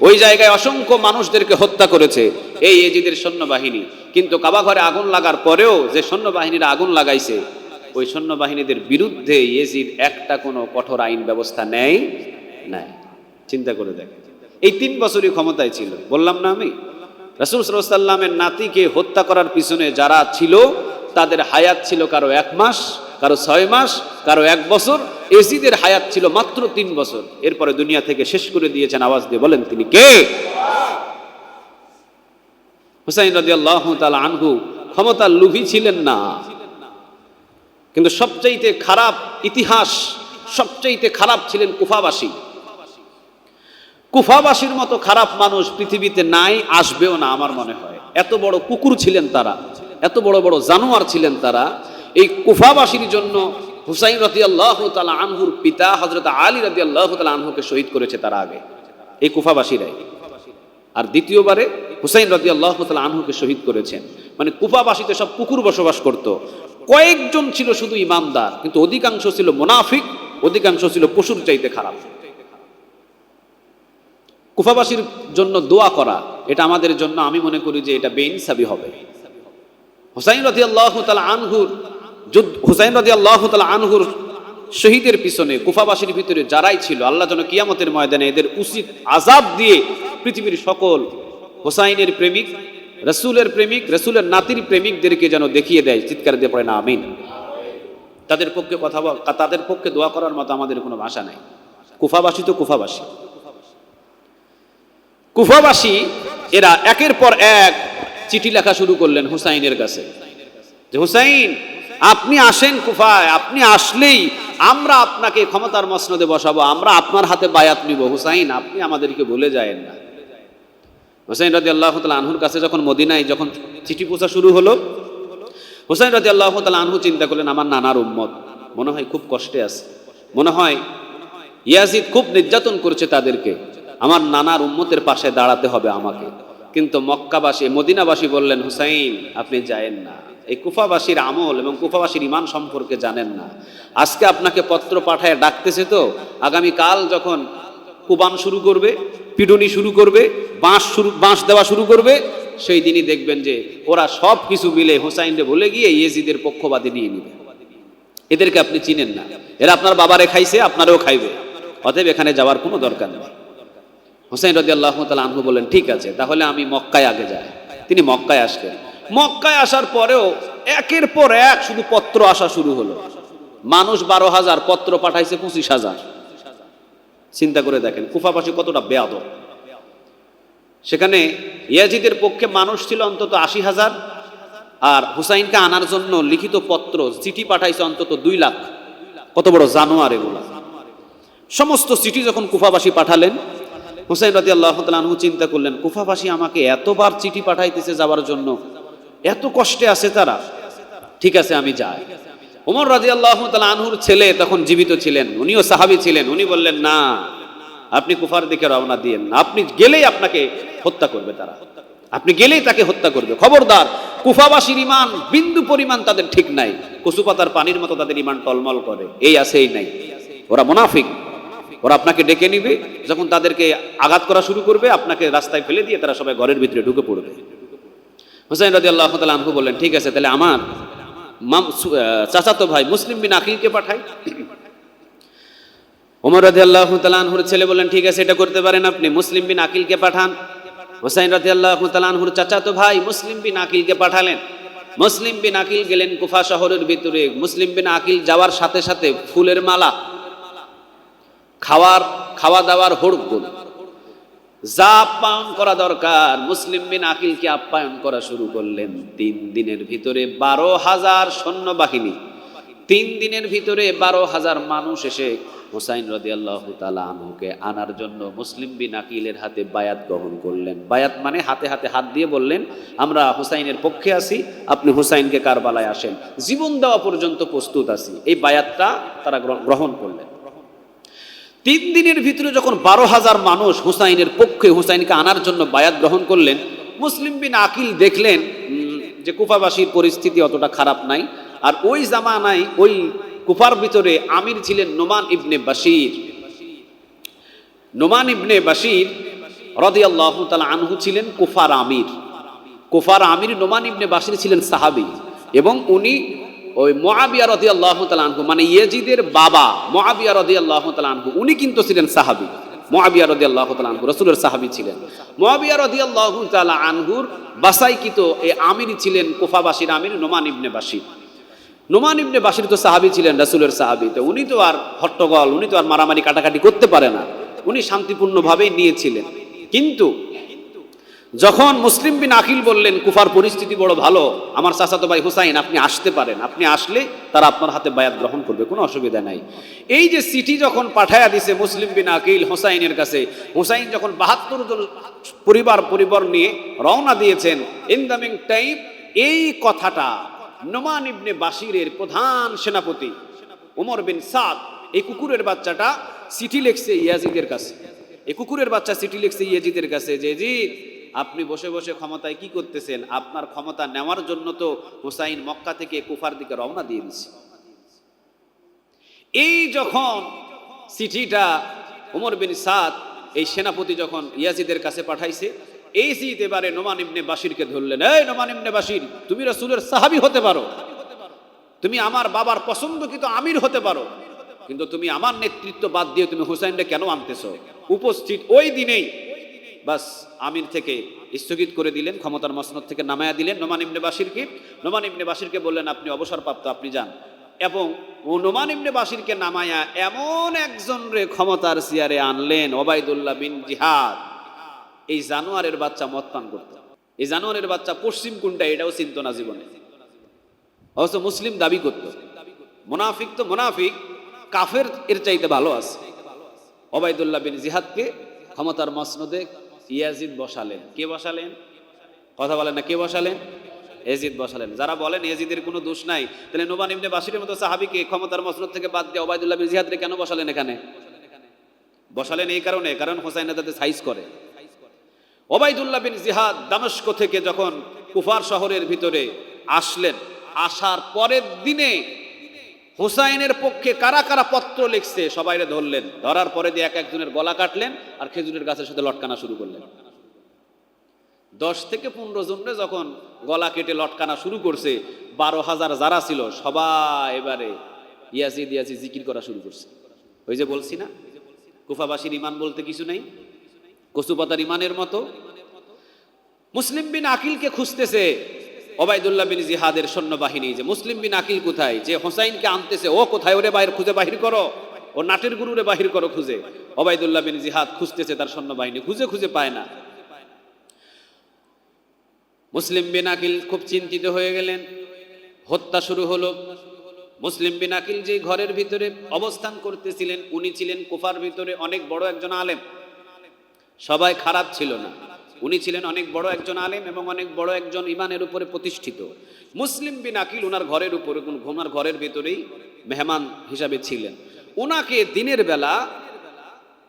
ওই জায়গায় অসংখ্য মানুষদেরকে হত্যা করেছে এই ইয়াজিদের সৈন্যবাহিনী। কিন্তু কাবা ঘরে আগুন লাগার পরেও যে সৈন্যবাহিনীরা আগুন লাগাইছে, ওই সৈন্যবাহিনীদের বিরুদ্ধে ইয়াজিদ একটা কোনো কঠোর আইন ব্যবস্থা নেয় নাই। চিন্তা করে দেখেন, এই 3 বছরই ক্ষমতায় ছিল। বললাম না আমি, রাসূল সাল্লাল্লাহু আলাইহি ওয়াসাল্লামের নাতিকে হত্যা করার পিছনে যারা ছিল তাদের হায়াত ছিল কারো 1 মাস, কারো 6 মাস, কারো 1 বছর। ইয়াজিদের হায়াত ছিল মাত্র 3 বছর। এরপরে দুনিয়া থেকে শেষ করে দিয়েছেন। আওয়াজ দিয়ে বলেন তিনি কে? হুসাইন রাদিয়াল্লাহু তাআলা আনহু ক্ষমতার লোভী ছিলেন না, কিন্তু সবচাইতে খারাপ ইতিহাস, সবচাইতে খারাপ ছিলেন কুফাবাসী। কুফাবাসীর মতো খারাপ মানুষ পৃথিবীতে নাই, আসবেও না আমার মনে হয়। এত বড় কুকুর ছিলেন তারা, এত বড় বড় জানোয়ার ছিলেন তারা। এই কুফাবাসীর জন্য হুসাইন রাদিয়াল্লাহু তাআলা আনহুর পিতা হযরত আলী রাদিয়াল্লাহু তাআলা আনহুকে শহীদ করেছে তারা আগে, এই কুফাবাসীরাই। আর দ্বিতীয়বারে হুসাইন রাদিয়াল্লাহু তাআলা আনহুকে শহীদ করেছেন। মানে কুফাবাসীতে সব কুকুর বসবাস করত। কয়েকজন ছিল শুধু ইমানদার, কিন্তু অধিকাংশ ছিল মুনাফিক, অধিকাংশ ছিল পশুর চাইতে খারাপ। কুফাবাসীর জন্য দোয়া করা, এটা আমাদের জন্য আমি মনে করি যে এটা বেইনসাফি হবে। হুসাইন রাদিয়াল্লাহু তাআলা আনহুর শহীদের পিছনে কুফাবাসীর ভিতরে যারাই ছিল, আল্লাহ যেন কিয়ামতের ময়দানে এদের উচিত আযাব দিয়ে পৃথিবীর সকল হুসাইনের প্রেমিক, রাসূলের প্রেমিক, রাসূলের নাতির প্রেমিকদেরকে যেন দেখিয়ে দেয়। চিৎকার দিয়ে পড়ে না আমিন। তাদের পক্ষে তাদের পক্ষে দোয়া করার মতো আমাদের কোনো ভাষা নাই। কুফাবাসী তো কুফাবাসী, কুফাবাসী এরা একের পর এক চিঠি লেখা শুরু করলেন হুসাইনের কাছে যে হুসাইন আপনি আসেন কুফায়, আপনি আসলেই আমরা আপনাকে ক্ষমতার মসনদে বসাবো, আমরা আপনার হাতে বায়াত নিব, হুসাইন আপনি আমাদেরকে ভুলে যায়েন না। হুসাইন রাদিয়াল্লাহু তাআলা আনহুর কাছে যখন মদিনায় যখন চিঠি পৌঁছা শুরু হলো, হুসাইন রাদিয়াল্লাহু তাআলা আনহু চিন্তা করলেন আমার নানার উম্মত মনে হয় খুব কষ্টে আছে, মনে হয় ইয়াজিদ খুব নির্যাতন করছে তাদেরকে, আমার নানার উম্মতের পাশে দাঁড়াতে হবে আমাকে। কিন্তু মক্কাবাসী মদিনাবাসী বললেন হুসাইন আপনি যায়েন না, এই কুফাবাসীর আমল এবং কুফাবাসীর ইমান সম্পর্কে জানেন না, আজকে আপনাকে পত্র পাঠায় ডাকতেছে, তো আগামী কাল যখন কুবান শুরু করবে, পিটুনি শুরু করবে, বাঁশ দেওয়া শুরু করবে, সেই দিনই দেখবেন যে ওরা সব কিছু মিলে হুসাইনকে বলে গিয়ে ইয়েজিদের পক্ষবাদী নিয়ে নিবে। এদেরকে আপনি চিনেন না, এরা আপনার বাবারে খাইছে আপনারও খাইবে, অতএব এখানে যাওয়ার কোনো দরকার নেই। হুসাইন রাদিয়াল্লাহু তাআলা আনহু বলেন ঠিক আছে তাহলে আমি মক্কায় আগে যাই। তিনি মক্কায় আসলেন। মক্কায় আসার পরেও একের পর এক শুধু পত্র আসা শুরু হলো। মানুষ 12,000, পত্র পাঠাইছে 25,000। চিন্তা করে দেখেন কুফাবাসী কতটা বেয়াদব। সেখানে ইয়াজিদের পক্ষে মানুষ ছিল অন্তত 80,000, আর হুসাইনকে আনার জন্য লিখিত পত্র চিঠি পাঠাইছে অন্তত 2 লাখ। কত বড় জানোয়ার এগুলা। সমস্ত চিঠি যখন কুফাবাসী পাঠালেন, হুসাইন রাদিয়াল্লাহু তাআলা আনহু চিন্তা করলেন কুফাবাসী আমাকে এতবার চিঠি পাঠাইতেছে যাওয়ার জন্য, এত কষ্টে আছে তারা, ঠিক আছে আমি যাই। ওমর রাদিয়াল্লাহু তাআলা আনহুর ছেলে তখন জীবিত ছিলেন, উনিও সাহাবী ছিলেন, উনি বললেন না আপনি কুফার দিকে রওনা দিয়েন না, আপনি গেলেই আপনাকে হত্যা করবে তারা, আপনি গেলেই তাকে হত্যা করবে, খবরদার। কুফাবাসীর ইমান বিন্দু পরিমাণ তাদের ঠিক নাই, কচু পাতার পানির মতো তাদের ইমান টলমল করে, এই আছে এই নাই, ওরা মুনাফিক। ওরা আপনাকে ডেকে নিবে, যখন তাদেরকে আঘাত করা শুরু করবে আপনাকে রাস্তায় ফেলে দিয়ে তারা সবাই ঘরের ভিতরে ঢুকে পড়বে। হুসাইন রাদিয়াল্লাহু তাআলা আনহু বললেন ঠিক আছে তাহলে আমার চাচাতো ভাই মুসলিম বিন আকিলকে পাঠাই। ওমর রাদিয়াল্লাহু তাআলা আনহুর ছেলে বললেন ঠিক আছে এটা করতে পারেন আপনি, মুসলিম বিন আকিলকে পাঠান। হুসাইন রাদিয়াল্লাহু তাআলা আনহুর চাচাতো ভাই মুসলিম বিন আকিলকে পাঠালেন। মুসলিম বিন আকিল গেলেন কুফা শহরের ভিতরে। মুসলিম বিন আকিল যাওয়ার সাথে সাথে ফুলের মালা, খাওয়া দাওয়ার হুড়গুড়, যা আপ্যায়ন করা দরকার মুসলিম বিন আকিলকে আপ্যায়ন করা শুরু করলেন। 3 দিনের ভিতরে 12,000 সৈন্যবাহিনী, 3 দিনের ভিতরে 12,000 মানুষ এসে হুসাইন রাদিয়াল্লাহু তাআলা আনহুকে আনার জন্য মুসলিম বিন আকিলের হাতে বায়াত গ্রহণ করলেন। বায়াত মানে হাতে হাতে হাত দিয়ে বললেন আমরা হুসাইনের পক্ষে আছি, আপনি হুসাইনকে কারবালায় আসেন, জীবন দেওয়া পর্যন্ত প্রস্তুত আছি। এই বায়াতটা তারা গ্রহণ করলেন। 3 দিনের ভিতরে যখন 12,000 মানুষ হুসাইনের পক্ষে হুসাইনকে আনার জন্য বায়াত গ্রহণ করলেন, মুসলিম বিন আকিল দেখলেন যে কুফাবাসীর পরিস্থিতি অতটা খারাপ নাই। আর ওই জামানায় ওই কুফার ভিতরে আমির ছিলেন নোমান ইবনে বাশির। নোমান ইবনে বাশির রাদিয়াল্লাহু তাআলা আনহু ছিলেন কুফার আমির। কুফার আমির নোমান ইবনে বাশির ছিলেন সাহাবী, এবং উনি ওই মুআবিয়া রাদিয়াল্লাহু তাআলা আনহু মানে ইয়াজিদের বাবা মুআবিয়া রাদিয়াল্লাহু তাআলা আনহু উনি কিন্তু ছিলেন সাহাবী। মুআবিয়া রাদিয়াল্লাহু তাআলা আনহু রাসূলের সাহাবী ছিলেন। মুআবিয়া রাদিয়াল্লাহু তাআলা আনহুর বাসাইকৃত এই আমির ছিলেন কুফাবাসীর আমির নোমান ইবনে বাশির। নোমান ইবনে বাশির তো সাহাবী ছিলেন, রাসূলের সাহাবী, তো উনি তো আর হট্টগোল, উনি তো আর মারামারি কাটাকাটি করতে পারে না, উনি শান্তিপূর্ণভাবেই নিয়েছিলেন। কিন্তু যখন মুসলিম বিন আকিল বললেন কুফার পরিস্থিতি বড় ভালো, আমার চাচাতো ভাই হুসাইন আপনি আসতে পারেন, আপনি আসলে তারা আপনার হাতে বায়াত গ্রহণ করবে, কোনো অসুবিধা নাই। এই যে চিঠি যখন পাঠায়া দিছে মুসলিম বিন আকিল হুসাইনের কাছে, হুসাইন যখন 72 জন পরিবার নিয়ে রওনা দিয়েছেন, ইন দ্য মিন টাইম এই কথাটা নোমান ইবনে বাশিরের প্রধান সেনাপতি ওমর বিন সাদ, এই কুকুরের বাচ্চাটা চিঠি লিখছে ইয়াজিদের কাছে। এই কুকুরের বাচ্চা চিঠি লিখছে ইয়াজিদের কাছে যে ইয়াজিদ আপনি বসে বসে ক্ষমতায় কি করতেছেন, আপনার ক্ষমতা নেওয়ার জন্য তো হুসাইন মক্কা থেকে কুফার দিকে রওনা দিয়ে দিয়েছে। এই যখন চিঠিটা ওমর বিন সাদ এই সেনাপতি যখন ইয়াজিদের কাছে পাঠাইছে, এই চিঠি এবারে নোমান ইবনে বাশিরকে ধরলেন, এই নোমান ইবনে বাশির তুমি রাসূলের সাহাবী হতে পারো, তুমি আমার বাবার পছন্দকৃত আমির হতে পারো, কিন্তু তুমি আমার নেতৃত্ব বাদ দিয়ে তুমি হুসাইনকে কেন আনতেছো? উপস্থিত ওই দিনেই বাস আমির থেকে স্থগিত করে দিলেন, ক্ষমতার মসনদ থেকে নামায়া দিলেন নোমান ইবনে বাশিরকে। নোমান ইবনে বাশিরকে বললেন আপনি অবসরপ্রাপ্ত, আপনি যান। এবং নোমান ইবনে বাশিরকে নামায়া এমন একজন রে ক্ষমতার চেয়ারে আনলেন, ওবাইদুল্লাহ বিন জিহাদ। এই জানোয়ারের বাচ্চা মদ পান করত। এই জানোয়ারের বাচ্চা পশ্চিম কোনটা এটাও চিনত না জীবনে, অবশ্য মুসলিম দাবি করত। মুনাফিক তো মুনাফিক, কাফের এর চাইতে ভালো আছে। ওবাইদুল্লাহ বিন জিহাদকে ক্ষমতার মসনদে ইয়াজিদ বসালেন। কে বসালেন? কথা বলেন না, কে বসালেন? ইয়াজিদ বসালেন। যারা বলেন ইয়াজিদের কোনো দোষ নাই, তাহলে নোমান ইবনে বাশিরের মতো সাহাবীকে ক্ষমতার মসনদ থেকে বাদ দিয়ে ওবাইদুল্লাহ বিন জিহাদকে কেন বসালেন এখানে? বসালেন এই কারণে, কারণ হোসাইন তাতে সাইজ করে। ওবাইদুল্লাহ বিন জিহাদ দামেস্ক থেকে যখন কুফার শহরের ভিতরে আসলেন, আসার পরের দিনে হুসাইনের পক্ষে কারা কারা পত্র লিখছে সবাইরে ধরলেন। ধরার পরে দিয়ে এক একজনের গলা কাটলেন আর খেজুরের গাছের সাথে লটকানা শুরু করলেন। 10 থেকে 15 জনরে যখন গলা কেটে লটকানা শুরু করছে, 12,000 যারা ছিল সবাই এবারে ইয়াজিদ ইয়াজিদ জিকির করা শুরু করছে। ওই যে বলছি না, কুফাবাসীর ইমান বলতে কিছু নেই, কচুপাতার ইমানের মতো। মুসলিম বিন আকিলকে খুঁজতেছে ওবাইদুল্লাহ বিন জিহাদের সৈন্যবাহিনী, যে মুসলিম বিন আকিল কোথায়, যে হোসাইনকে আনতেছে ও কোথায়, ওরে বাইরে খুঁজে বাহির করো, ও নাটের গুরুরে বাহির করো খুঁজে। ওবাইদুল্লাহ বিন জিহাদ খুঁজতেছে তার সৈন্যবাহিনী, খুঁজে খুঁজে পায় না। মুসলিম বিন আকিল খুব চিন্তিত হয়ে গেলেন। হত্যা শুরু হলো। মুসলিম বিন আকিল যে ঘরের ভিতরে অবস্থান করতেছিলেন, উনি ছিলেন কুফার ভিতরে অনেক বড় একজন আলেম। সবাই খারাপ ছিল না, উনি ছিলেন অনেক বড় একজন আলেম এবং অনেক বড় একজন ইমানের উপরে প্রতিষ্ঠিত। মুসলিম বিন আকিল ওনার ঘরের উপরে, ওনার ঘরের ভিতরেই মেহমান হিসাবে ছিলেন। ওনাকে দিনের বেলা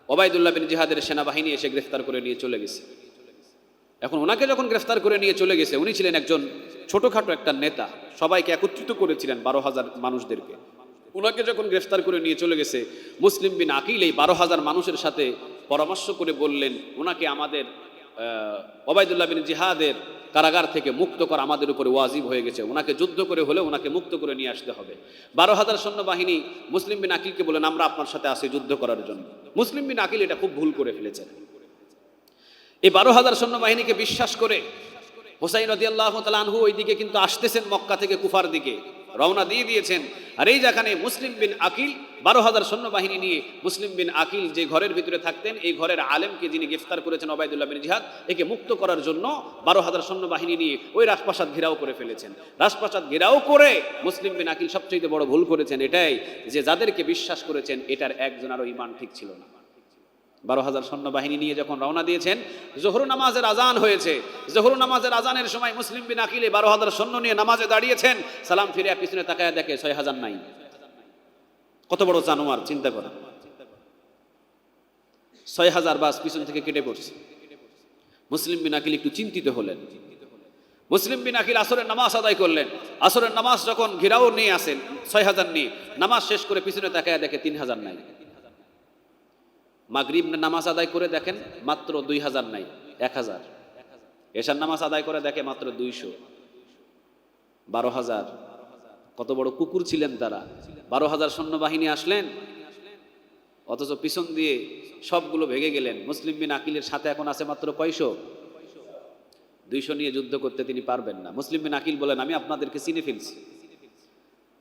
ওবাইদুল্লাহ বিন জিহাদের সেনাবাহিনী এসে গ্রেফতার করে নিয়ে চলে গেছে। এখন ওনাকে যখন গ্রেফতার করে নিয়ে চলে গেছে, উনি ছিলেন একজন ছোটখাটো একটা নেতা, সবাইকে একত্রিত করেছিলেন 12,000 মানুষদেরকে। ওনাকে যখন গ্রেফতার করে নিয়ে চলে গেছে, মুসলিম বিন আকিল এই 12,000 মানুষের সাথে পরামর্শ করে বললেন, ওনাকে আমাদের ওবাইদুল্লাহ বিন জিহাদের কারাগার থেকে মুক্ত করা আমাদের উপরে ওয়াজিব হয়ে গেছে, ওনাকে যুদ্ধ করে হলে ওনাকে মুক্ত করে নিয়ে আসতে হবে। 12,000 সৈন্যবাহিনী মুসলিম বিন আকিলকে বলেন, আমরা আপনার সাথে আসি যুদ্ধ করার জন্য। মুসলিম বিন আকিল এটা খুব ভুল করে ফেলেছেন। এই 12,000 সৈন্যবাহিনীকে বিশ্বাস করে হুসাইন রাদিয়াল্লাহু তাআলা আনহু ওইদিকে কিন্তু আসতেছেন, মক্কা থেকে কুফার দিকে রওনা দিয়ে দিয়েছেন। আর এই যেখানে মুসলিম বিন আকিল 12,000 সৈন্যবাহিনী নিয়ে, মুসলিম বিন আকিল যে ঘরের ভিতরে থাকতেন, এই ঘরের আলেমকে যিনি গ্রেফতার করেছেন ওবাইদুল্লাহ বিন জিহাদ, একে মুক্ত করার জন্য 12,000 সৈন্যবাহিনী নিয়ে ওই রাজপ্রাসাদ ঘেরাও করে ফেলেছেন। রাজপ্রাসাদ ঘেরাও করে মুসলিম বিন আকিল সবচেয়ে বড় ভুল করেছেন এটাই, যে যাদেরকে বিশ্বাস করেছেন এটার একজনেরও ঈমান ঠিক ছিল না। 12,000 সৈন্যবাহিনী নিয়ে যখন রওনা দিয়েছেন, জোহর নামাজের আজান হয়েছে। জোহর নামাজের আজানের সময় মুসলিম বিন আকিল 12,000 সৈন্য নিয়ে নামাজে দাঁড়িয়েছেন। সালাম ফিরে পিছনে তাকায় দেখে 6,000 নাই। কত বড় জানোয়ার চিন্তা করেন। 6,000 বাস পিছন থেকে কেটে পড়ছে। মুসলিম বিন আকিল একটু চিন্তিত হলেন। মুসলিম বিন আকিল আসরের নামাজ আদায় করলেন। আসরের নামাজ যখন ঘেরাও নিয়ে আসেন 6,000 নিয়ে, নামাজ শেষ করে পিছনে তাকায় দেখে 3,000 নাই। মাগরিব নামাজ আদায় করে দেখেন মাত্র 2,000 নাই, 1,000। এশার নামাজ আদায় করে দেখে মাত্র 200। 12,000 কত বড় কুকুর ছিলেন তারা। 12,000 সৈন্যবাহিনী আসলেন, অথচ পিছন দিয়ে সবগুলো ভেঙে গেলেন। মুসলিম বিন আকিলের সাথে এখন আছে মাত্র কয়শো? 200 নিয়ে যুদ্ধ করতে তিনি পারবেন না। মুসলিম বিন আকিল বলেন, আমি আপনাদেরকে চিনে ফেলছি,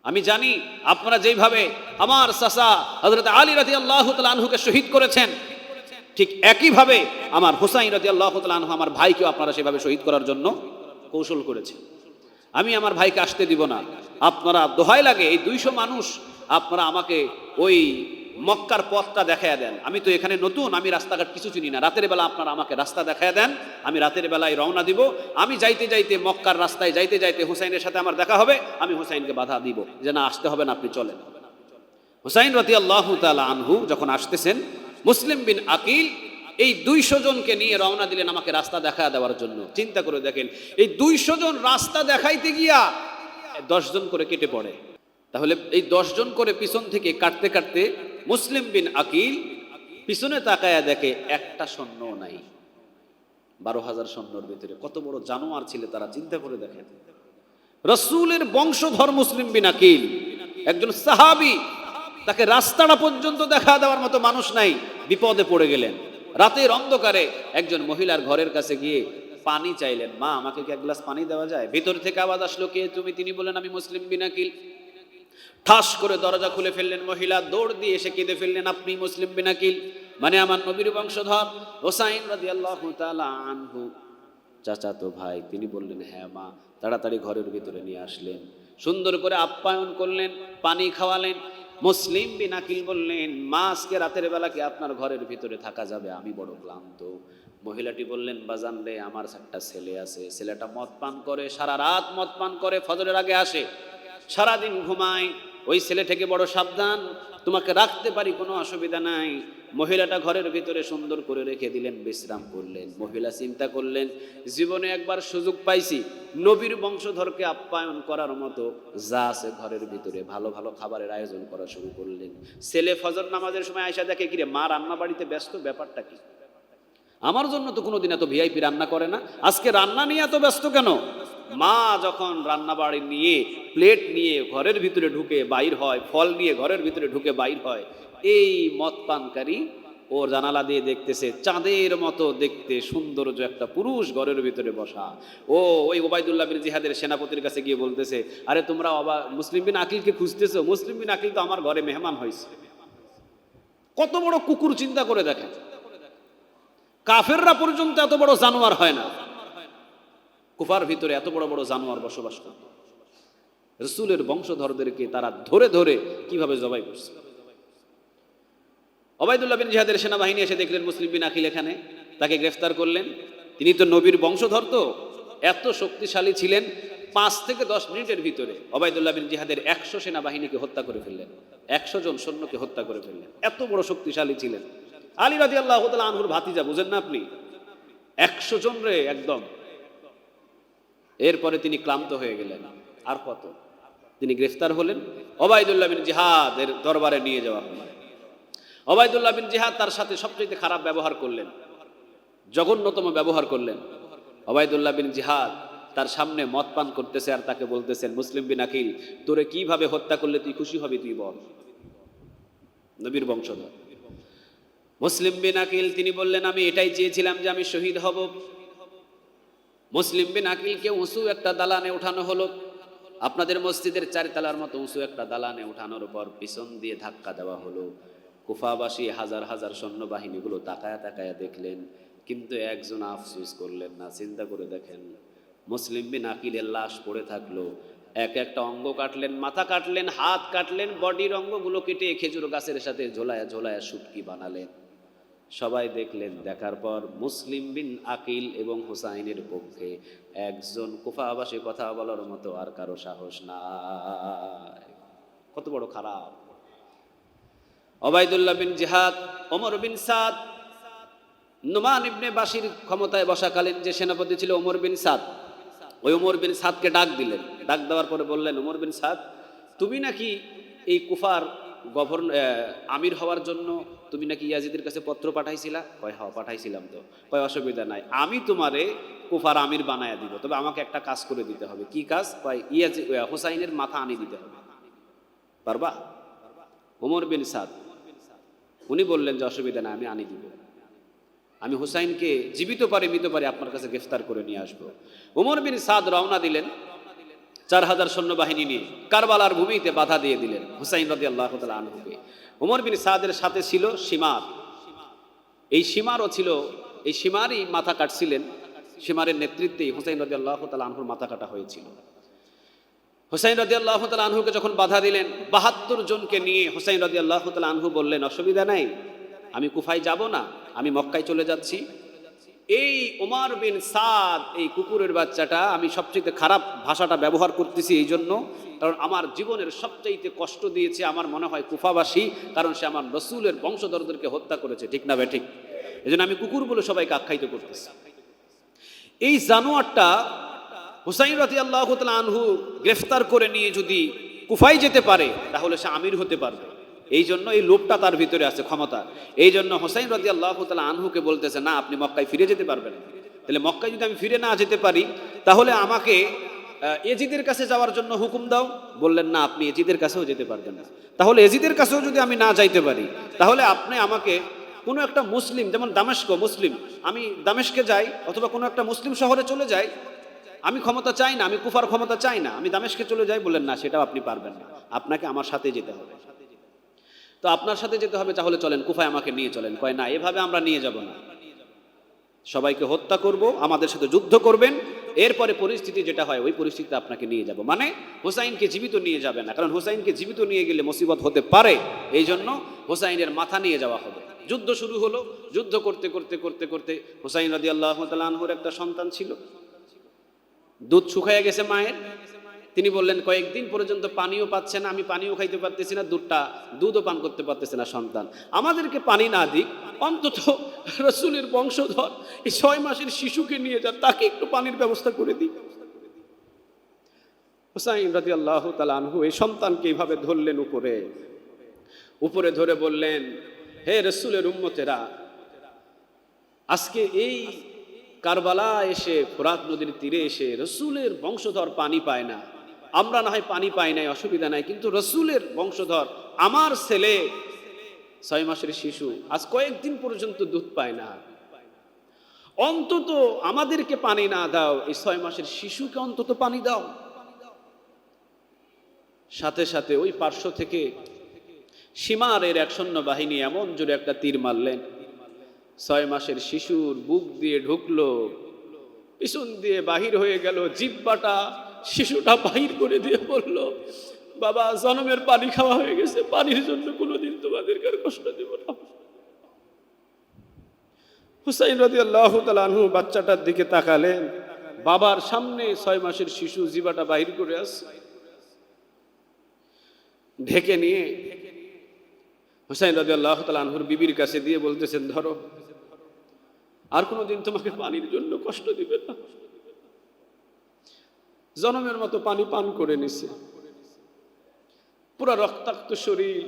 আমি জানি আপনারা যেইভাবে আমার চাচা হযরত আলী রাদিয়াল্লাহু তাআলা আনহুকে শহীদ করেছেন, ঠিক একইভাবে আমার হুসাইন রাদিয়াল্লাহু তাআলা আনহু আমার ভাইকেও আপনারা সেভাবে শহীদ করার জন্য কৌশল করেছেন। আমি আমার ভাইকে আসতে দিব না। আপনারা দোহাই লাগে এই 200 মানুষ আপনারা আমাকে ওই মক্কার পথটা দেখায় দেন। আমি তো এখানে নতুন, আমি রাস্তাঘাট কিছু চিনি না। রাতের বেলা আপনারা আমাকে রাস্তা দেখায় দেন, আমি রাতের বেলায় রওনা দিব। আমি যাইতে যাইতে মক্কার রাস্তায় যাইতে যাইতে হুসাইনের সাথে আমার দেখা হবে, আমি হুসাইনকে বাধা দিব যে না, আসতে হবে না, আপনি চলেন। হুসাইন রাদিয়াল্লাহু তাআলা আনহু যখন আসতেছেন, মুসলিম বিন আকিল এই 200 জনকে নিয়ে রওনা দিলেন আমাকে রাস্তা দেখা দেওয়ার জন্য। চিন্তা করে দেখেন, এই 200 জন রাস্তা দেখাইতে গিয়া 10 জন করে কেটে পড়ে। তাহলে এই 10 জন করে পিছন থেকে কাটতে কাটতে মুসলিম বিন আকিল পিছনে তাকায়া দেখে একটা সৈন্য নাই। 12,000 সৈন্যর ভিতরে কত বড় জানোয়ার ছিল তারা, চিন্তা করে দেখেন। রাসূলের বংশধর মুসলিম বিন আকিল, একজন সাহাবী, তাকে রাস্তাটা পর্যন্ত দেখা দেওয়ার মতো মানুষ নাই। বিপদে পড়ে গেলেন। রাতের অন্ধকারে একজন মহিলার ঘরের কাছে গিয়ে পানি চাইলেন, মা আমাকে কি এক গ্লাস পানি দেওয়া যায়? ভিতর থেকে আওয়াজ আসলো, কে তুমি? তিনি বলেন, আমি মুসলিম বিন আকিল। ঠাস করে দরজা খুলে ফেললেন, মহিলা দৌড় দিয়ে এসে কেঁদে ফেললেন, আপনি মুসলিম বিন আকিল, মানে আমার নবীর বংশধর হোসাইন রাদিয়াল্লাহু তাআলা আনহু চাচাতো ভাই? তিনি বললেন, হ্যাঁ মা। তাড়াতাড়ি ঘরের ভিতরে নিয়ে আসলেন, সুন্দর করে আপ্যায়ন করলেন, পানি খাওয়ালেন। মুসলিম বিন আকিল বললেন, মা আজকে রাতের বেলা কি আপনার ঘরের ভিতরে থাকা যাবে? আমি বড় ক্লান্ত। মহিলাটি বললেন, বাজান রে, আমার একটা ছেলে আছে, ছেলেটা মদ পান করে, সারা রাত মদ পান করে, ফজরের আগে আসে, সারাদিন ঘুমায়, ওই ছেলে থেকে বড় সাবধান, তোমাকে রাখতে পারি, কোনো অসুবিধা নাই। মহিলাটা ঘরের ভিতরে সুন্দর করে রেখে দিলেন, বিশ্রাম করলেন। মহিলা চিন্তা করলেন, জীবনে একবার সুযোগ পাইছি নবীর বংশধরকে আপ্যায়ন করার মতো, যা আছে ঘরের ভিতরে ভালো ভালো খাবারের আয়োজন করা শুরু করলেন। ছেলে ফজর নামাজের সময় আয়সা দেখে, কিরে মা রান্না বাড়িতে ব্যস্ত, ব্যাপারটা কি? আমার জন্য তো কোনোদিন এত ভিআইপি রান্না করে না, আজকে রান্না নিয়ে এত ব্যস্ত কেন? মা যখন রান্না বাড়ি নিয়ে প্লেট নিয়ে ঘরের ভিতরে ঢুকে বাইর হয়, ফল নিয়ে ঘরের ভিতরে ঢুকে বাইর হয়, এই মদ পানকারী ওর জানালা দিয়ে দেখতেছে চাঁদের মতো দেখতে সৌন্দর্য একটা পুরুষ ঘরের ভিতরে বসা। ও ওই ওবায়দুল্লাহ বিন জিহাদের সেনাপতির কাছে গিয়ে বলতেছে, আরে তোমরা মুসলিম বিন আকিলকে খুঁজতেছো? মুসলিম বিন আকিল তো আমার ঘরে মেহমান হয়েছে। কত বড় কুকুর, চিন্তা করে দেখেন, কাফেররা পর্যন্ত এত বড় জানোয়ার হয় না, কুফার ভিতরে এত বড় বড় জানোয়ার বসবাস করত। রসুলের বংশধরদেরকে তারা ধরে ধরে কিভাবে জবাই করছে। ওবায়দুল্লাহ বিন জিহাদের সেনাবাহিনী এসে দেখলেন মুসলিম বিন আকিল এখানে, তাকে গ্রেফতার করলেন। তিনি তো নবীর বংশধর, তো এত শক্তিশালী ছিলেন, 5 থেকে 10 মিনিটের ভিতরে ওবায়দুল্লাহ বিন জিহাদের 100 সেনাবাহিনীকে হত্যা করে ফেললেন, 100 জন সৈন্যকে হত্যা করে ফেললেন। এত বড় শক্তিশালী ছিলেন। আলী রাদিয়াল্লাহু তাআলা আনহুর ভাতিজা, বুঝেন না আপনি? 100 জন রে একদম। এরপরে তিনি ক্লান্ত হয়ে গেলেন, আর কত? তিনি গ্রেফতার হলেন, ওবায়দুল্লাহ বিন জিহাদের দরবারে নিয়ে যাওয়া হলো। ওবায়দুল্লাহ বিন জিহাদ তার সাথে সবচেয়ে খারাপ ব্যবহার করলেন, জঘন্যতম ব্যবহার করলেন। ওবায়দুল্লাহ বিন জিহাদ তার সামনে মদ পান করতেছে আর তাকে বলতেছেন, মুসলিম বিন আকিল, তোরে কিভাবে হত্যা করলে তুই খুশি হবি, তুই বল। নবীর বংশধর মুসলিম বিন আকিল তিনি বললেন, আমি এটাই চেয়েছিলাম যে আমি শহীদ হব। মুসলিম বিন আকিলকে উঁচু একটা দালানে উঠানো হলো, আপনাদের মসজিদের 4 তলার মতো উঁচু একটা দালানে উঠানোর পর পিছন দিয়ে ধাক্কা দেওয়া হলো। কুফাবাসী হাজার হাজার সৈন্যবাহিনীগুলো তাকায়া তাকায়া দেখলেন, কিন্তু একজন আফসোস করলেন না। চিন্তা করে দেখেন, মুসলিম বিন আকিলের লাশ পড়ে থাকলো, এক একটা অঙ্গ কাটলেন, মাথা কাটলেন, হাত কাটলেন, বডির অঙ্গগুলো কেটে খেজুর গাছের সাথে ঝোলায়া ঝোলায়া শুটকি বানালেন। সবাই দেখলেন, দেখার পর মুসলিম বিন আকিল এবং হুসাইনের পক্ষে একজন কুফাবাসী কথা বলার মতো আর কারো সাহস নাই। কত বড় খারাপ! ওবায়দুল্লাহ বিন জিহাদ, ওমর বিন সাদ, নুমান ইবনে বাশির ক্ষমতায় বসাকালীন যে সেনাপতি ছিল ওমর বিন সাদ, ওই ওমর বিন সাদকে ডাক দিলেন। ডাক দেওয়ার পরে বললেন, ওমর বিন সাদ, তুমি নাকি এই কুফার আমির হওয়ার জন্য তুমি নাকি ইয়াজিদের কাছে পত্র পাঠাইছিলা? কয় হ্যাঁ পাঠাইছিলাম। তো কয় অসুবিধা নাই, আমি তোমারে কুফার আমির বানায়া দিব, তবে আমাকে একটা কাজ করে দিতে হবে। কি কাজ? কয় হুসাইনের মাথা আনি দিতে হবে। পারবা? ওমর বিন সাদ উনি বললেন যে অসুবিধা নাই, আমি আনি দিব, আমি হুসাইনকে জীবিত পারে মৃত পারে আপনার কাছে গ্রেফতার করে নিয়ে আসবো। ওমর বিন সাদ রওনা দিলেন 4000 সৈন্যবাহিনী নিয়ে, কারবালার ভূমিতে বাধা দিয়ে দিলেন হুসাইন রাদিয়াল্লাহু তাআলা আনহুকে। ওমর বিন সাদের সাথে ছিল শিমার, এই শিমারও ছিল, এই শিমারই মাথা কাটছিলেন, শিমারের নেতৃত্বেই হুসাইন রাদিয়াল্লাহু তাআলা আনহুর মাথা কাটা হয়েছিল। হুসাইন রাদিয়াল্লাহু তাআলা আনহুকে যখন বাধা দিলেন, 72 জনকে নিয়ে হুসাইন রাদিয়াল্লাহু তাআলা আনহু বললেন, অসুবিধা নাই, আমি কুফায় যাব না, আমি মক্কায় চলে যাচ্ছি। এই ওমর বিন সাদ, এই কুকুরের বাচ্চাটা, আমি সবচেয়ে খারাপ ভাষাটা ব্যবহার করতেছি এই জন্য, কারণ আমার জীবনের সবচাইতে কষ্ট দিয়েছে আমার মনে হয় কুফাবাসী, কারণ সে আমার রসুলের বংশধরদেরকে হত্যা করেছে, ঠিক না বেঠিক? এই জন্য আমি কুকুর বলে সবাইকে আখ্যায়িত করতেছি। এই জানোয়ারটা হুসাইন রাদিয়াল্লাহু তাআলা আনহু গ্রেফতার করে নিয়ে যদি কুফায় যেতে পারে, তাহলে সে আমির হতে পারবে। এই জন্য এই লোভটা তার ভিতরে আছে, ক্ষমতা। এই জন্য হুসাইন রাদিয়াল্লাহু তাআলা আনহুকে বলতেছে, না আপনি মক্কায় ফিরে যেতে পারবেন। তাহলে মক্কায় যদি আমি ফিরে না যেতে পারি, তাহলে আমাকে এজিদের কাছে যাওয়ার জন্য হুকুম দাও। বললেন, না আপনি এজিদের কাছেও যেতে পারবেন না। তাহলে এজিদের কাছেও যদি আমি না যাইতে পারি, তাহলে আপনি আমাকে কোনো একটা মুসলিম, যেমন দামেস্ক মুসলিম, আমি দামেস্কে যাই অথবা কোনো একটা মুসলিম শহরে চলে যাই, আমি ক্ষমতা চাই না, আমি কুফার ক্ষমতা চাই না, আমি দামেস্কে চলে যাই। বললেন না, সেটাও আপনি পারবেন না, আপনাকে আমার সাথে যেতে হবে। তো আপনার সাথে যেতে হবে, তাহলে চলেন কুফায় আমাকে নিয়ে চলেন। কয় না, এভাবে আমরা নিয়ে যাব না, সবাইকে হত্যা করব, আমাদের সাথে যুদ্ধ করবেন, এরপরে পরিস্থিতি যেটা হয় ওই পরিস্থিতিতে আপনাকে নিয়ে যাব। মানে হুসাইনকে জীবিত নিয়ে যাবে না, কারণ হুসাইনকে জীবিত নিয়ে গেলে মুসিবত হতে পারে, এই জন্য হুসাইনের মাথা নিয়ে যাওয়া হবে। যুদ্ধ শুরু হলো। যুদ্ধ করতে করতে করতে করতে হুসাইন রাদিয়াল্লাহু তাআলা আনহুর একটা সন্তান ছিল, দুধ শুকাইয়া গেছে মায়ের। তিনি বললেন, কয়েকদিন পর্যন্ত পানিও পাচ্ছে না, আমি পানিও খাইতে পারতেছি না, দুধও পান করতে পারতেছে না সন্তান, আমাদেরকে পানি না দিক, অন্তত রাসূলের বংশধর এই 6 মাসের শিশুকে নিয়ে যান, তাকে একটু পানির ব্যবস্থা করে দিই। হুসাইন রাদিয়াল্লাহু তাআলা আনহু এই সন্তানকে এইভাবে ধরলেন উপরে ধরে বললেন, হে রাসূলের উম্মতেরা, আজকে এই কারবালা এসে, ফোরাত নদীর তীরে এসে রাসূলের বংশধর পানি পায় না, আমরা না হয় পানি পাই নাই, অসুবিধা নাই, কিন্তু রাসূলের বংশধর আমার ছেলে 6 মাসের শিশু আজ কয়েকদিন পর্যন্ত দুধ পায় না, অন্তত আমাদেরকে পানি না দাও, এই 6 মাসের শিশুকে অন্তত পানি দাও। সাথে সাথে ওই পার্শ্ব থেকে সীমারের এক সৈন্যবাহিনী এমন জোরে একটা তীর মারলেন, 6 মাসের শিশুর বুক দিয়ে ঢুকলো, পিছন দিয়ে বাহির হয়ে গেল, জিহ্বাটা শিশুটা বাহির করে দিয়ে বলল, বাবা, জনমের পানি খাওয়া হয়ে গেছে, পানির জন্য কোনোদিন তোমাদেরকে আর কষ্ট দেব না। হুসাইন রাদিয়াল্লাহু তাআলা আনহু বাচ্চাটার দিকে তাকালেন, বাবার সামনে 6 মাসের শিশু জিহ্বাটা বাহির করে আসছে। ঢেকে নিয়ে হুসাইন রাদিয়াল্লাহু তাআলা আনহুর বিবির কাছে দিয়ে বলতেছেন, ধরো, আর কোনোদিন তোমাকে পানির জন্য কষ্ট দিবে না। জনমের মতো পানি পান করে নিছে, পুরা রক্তাক্ত শরীর,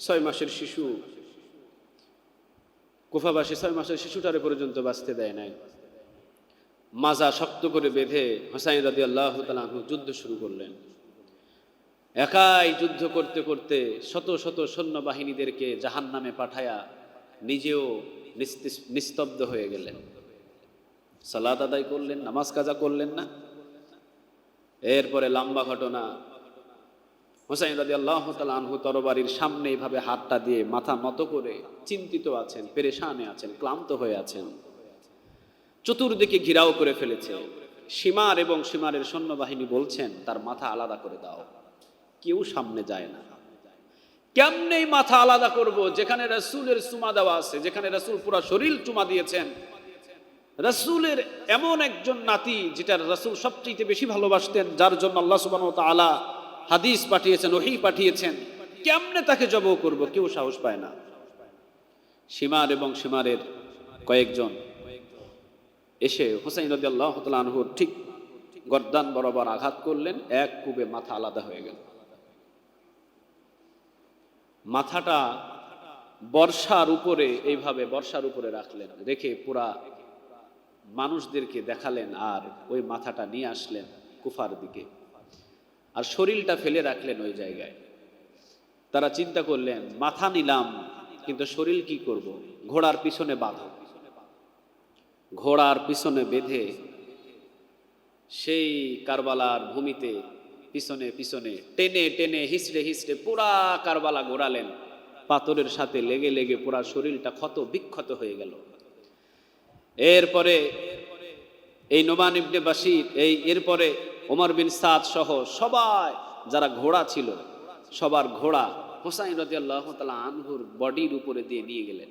6 মাসের শিশু। কুফাবাসী 6 মাসের শিশুটারে পর্যন্ত বাঁচতে দেয় নাই। মাজা শক্ত করে বেঁধে হুসাইন রাদিয়াল্লাহু তাআলা আনহু যুদ্ধ শুরু করলেন। একাই যুদ্ধ করতে করতে শত শত সৈন্যবাহিনীদেরকে জাহান্নামে পাঠায়া নিজেও নিস্তব্ধ হয়ে গেলেন। সালাত আদায় করলেন, নামাজ কাজা করলেন না। এরপরে লম্বা ঘটনা, হুসাইন রাদিয়াল্লাহু তাআলা আনহু তরবারির সামনে এইভাবে হাতটা দিয়ে মাথা নত করে চিন্তিত আছেন, পেরেশানে আছেন, ক্লান্ত হয়ে আছেন। চতুর্দিকে ঘিরাও করে ফেলেছে। সীমার এবং সীমারের সৈন্যবাহিনী বলছেন, তার মাথা আলাদা করে দাও। কেউ সামনে যায় না। কেমনে মাথা আলাদা করব, যেখানে রাসূলের চুমা দেওয়া আছে, যেখানে রাসূল পুরো শরীর চুমা দিয়েছেন, রাসূলের এমন একজন নাতি যেটা রাসূল সবচেয়ে বেশি ভালোবাসতেন, যার জন্য আল্লাহ সুবহানাহু ওয়া তাআলা হাদিস পাঠিয়েছেন, ওহী পাঠিয়েছেন, কেমনে তাকে জব করব, কেউ সাহস পায় না। সীমার এবং সীমারের কয়েকজন এসে হুসাইন রাদিয়াল্লাহু তাআলা আনহুর ঠিক গর্দান বরাবর আঘাত করলেন, এক কুবে মাথা আলাদা হয়ে গেল। মাথাটা বর্ষার উপরে, এইভাবে বর্ষার উপরে রাখলেন, রেখে পুরা মানুষদেরকে দেখালেন, আর ওই মাথাটা নিয়ে আসলেন কুফার দিকে, আর শরীরটা ফেলে রাখলেন ওই জায়গায়। তারা চিন্তা করলেন, মাথা নিলাম, কিন্তু শরীর কি করব? ঘোড়ার পিছনে বাঁধো। ঘোড়ার পিছনে বেঁধে সেই কারবালার ভূমিতে পিছনে পিছনে টেনে টেনে হিসড়ে হিসড়ে পুরা কারবালা ঘোরালেন। পাথরের সাথে লেগে লেগে পুরা শরীরটা ক্ষত বিক্ষত হয়ে গেল। এরপরে এই নোমান ইবনে বাশির, এরপরে ওমর বিন সাদ সহ সবাই যারা ঘোড়া ছিল, সবার ঘোড়া হুসাইন রাদিয়াল্লাহু তাআলা আনহুর বডির উপরে দিয়ে নিয়ে গেলেন।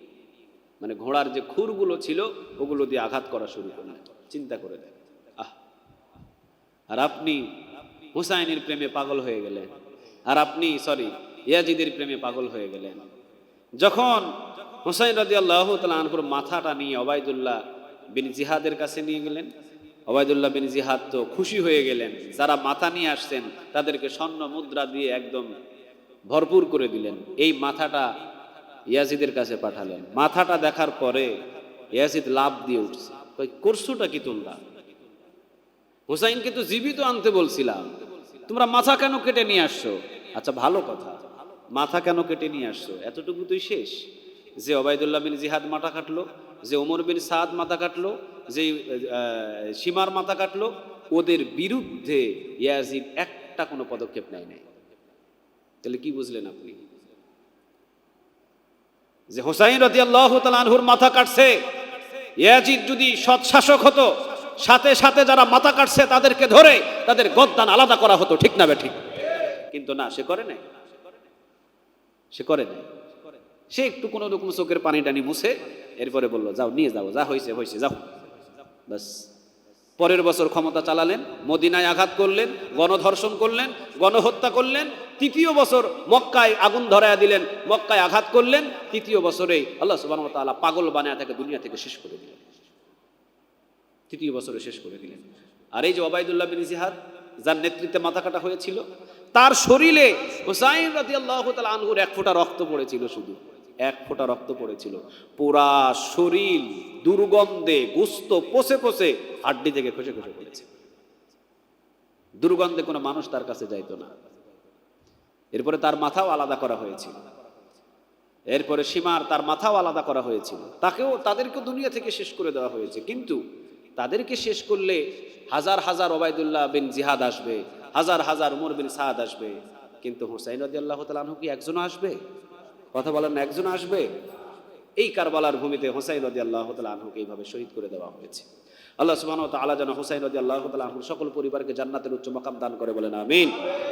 মানে ঘোড়ার যে খুরগুলো ছিল ওগুলো দিয়ে আঘাত করা শুরু করলেন। চিন্তা করে দেন, আর আপনি হুসাইনের প্রেমে পাগল হয়ে গেলেন, আর আপনি ইয়াজিদের প্রেমে পাগল হয়ে গেলেন। যখন হুসাইন রাদিয়াল্লাহু তাআলা আনহুর মাথাটা নিয়ে ওবাইদুল্লাহ বিন জিহাদের কাছে নিয়ে গেলেন, ওবাইদুল্লাহ বিন জিহাদ তো খুশি হয়ে গেলেন। যারা মাথা নিয়ে আসছেন তাদেরকে স্বর্ণ মুদ্রা দিয়ে একদম ভরপুর করে দিলেন। এই মাথাটা ইয়াজিদের কাছে পাঠালেন। মাথাটা দেখার পরে ইয়াজিদ লাভ দিয়ে উঠছে, করছোটা কি তোমরা? হুসাইনকে তো জীবিত আনতে বলছিলাম, তোমরা মাথা কেন কেটে নিয়ে আসছো? আচ্ছা ভালো কথা, মাথা কেন কেটে নিয়ে আসছো? এতটুকু তুই শেষ? যে ওবাইদুল্লাহ বিন জিহাদ মাথা কাটলো, যে ওমর বিন সাদ মাথা কাটলো, যে সীমার মাথা কাটলো, ওদের বিরুদ্ধে ইয়াজিদ একটা কোনো পদক্ষেপ নেয় নাই। তাহলে কি বুঝলেন আপনি? যে হুসাইন রাদিয়াল্লাহু তাআলা আনহুর মাথা কাটছে, ইয়াজিদ যদি সৎ শাসক হতো, সাথে সাথে যারা মাথা কাটছে তাদেরকে ধরে তাদের গদ্দান আলাদা করা হতো, ঠিক না ঠিক? কিন্তু না, সে করে নাই, সে করে নাই। সে একটু কোনো রকম চোখের পানি টানি মুছে এরপরে বলল, যাও নিয়ে যাও, যা হয়েছে হয়েছে, যাও, বাস। পরের বছর ক্ষমতা চালালেন, মদিনায় আঘাত করলেন, গণধর্ষণ করলেন, গণহত্যা করলেন। তৃতীয় বছর মক্কায় আগুন ধরায়া দিলেন, মক্কায় আঘাত করলেন। তৃতীয় বছরে আল্লাহ সুবহানাহু ওয়া তাআলা পাগল বানায়া তাকে দুনিয়া থেকে শেষ করে দিলেন, তৃতীয় বছরে শেষ করে দিলেন। আর এই যে ওবাইদুল্লাহ বিন জিহাদ, যার নেতৃত্বে মাথা কাটা হয়েছিল, তার শরীরে হুসাইন রাদিয়াল্লাহু তাআলা আনহুর এক ফোঁটা রক্ত পড়েছিল, শুধু এক ফোঁটা রক্ত পড়েছিল। পুরা শরীর দুর্গন্ধে, গোস্ত পচে পচে হাড্ডি থেকে খসে খসে পড়েছে। দুর্গন্ধে কোনো মানুষ তার কাছে যাইতো না। এরপরে তার মাথাও আলাদা করা হয়েছিল, এরপরে সীমার তার মাথাও আলাদা করা হয়েছিল, তাদেরকে দুনিয়া থেকে শেষ করে দেওয়া হয়েছে। কিন্তু তাদেরকে শেষ করলে হাজার হাজার ওবাইদুল্লাহ বিন জিহাদ আসবে, হাজার হাজার উমর বিন সাদ আসবে, কিন্তু হুসাইন রাদিয়াল্লাহু তাআলা আনহু কি একজন আসবে? কথা বলেন না, একজন আসবে? এই কারবালার ভূমিতে হুসাইন রাদিয়াল্লাহু তাআলা আনহুকে এইভাবে শহীদ করে দেওয়া হয়েছে। আল্লাহ সুবহানাহু ওয়া তাআলা যেন হুসাইন রাদিয়াল্লাহু তাআলা আনহুর সকল পরিবারকে জান্নাতের উচ্চ মাকাম দান করে, বলেন আমিন।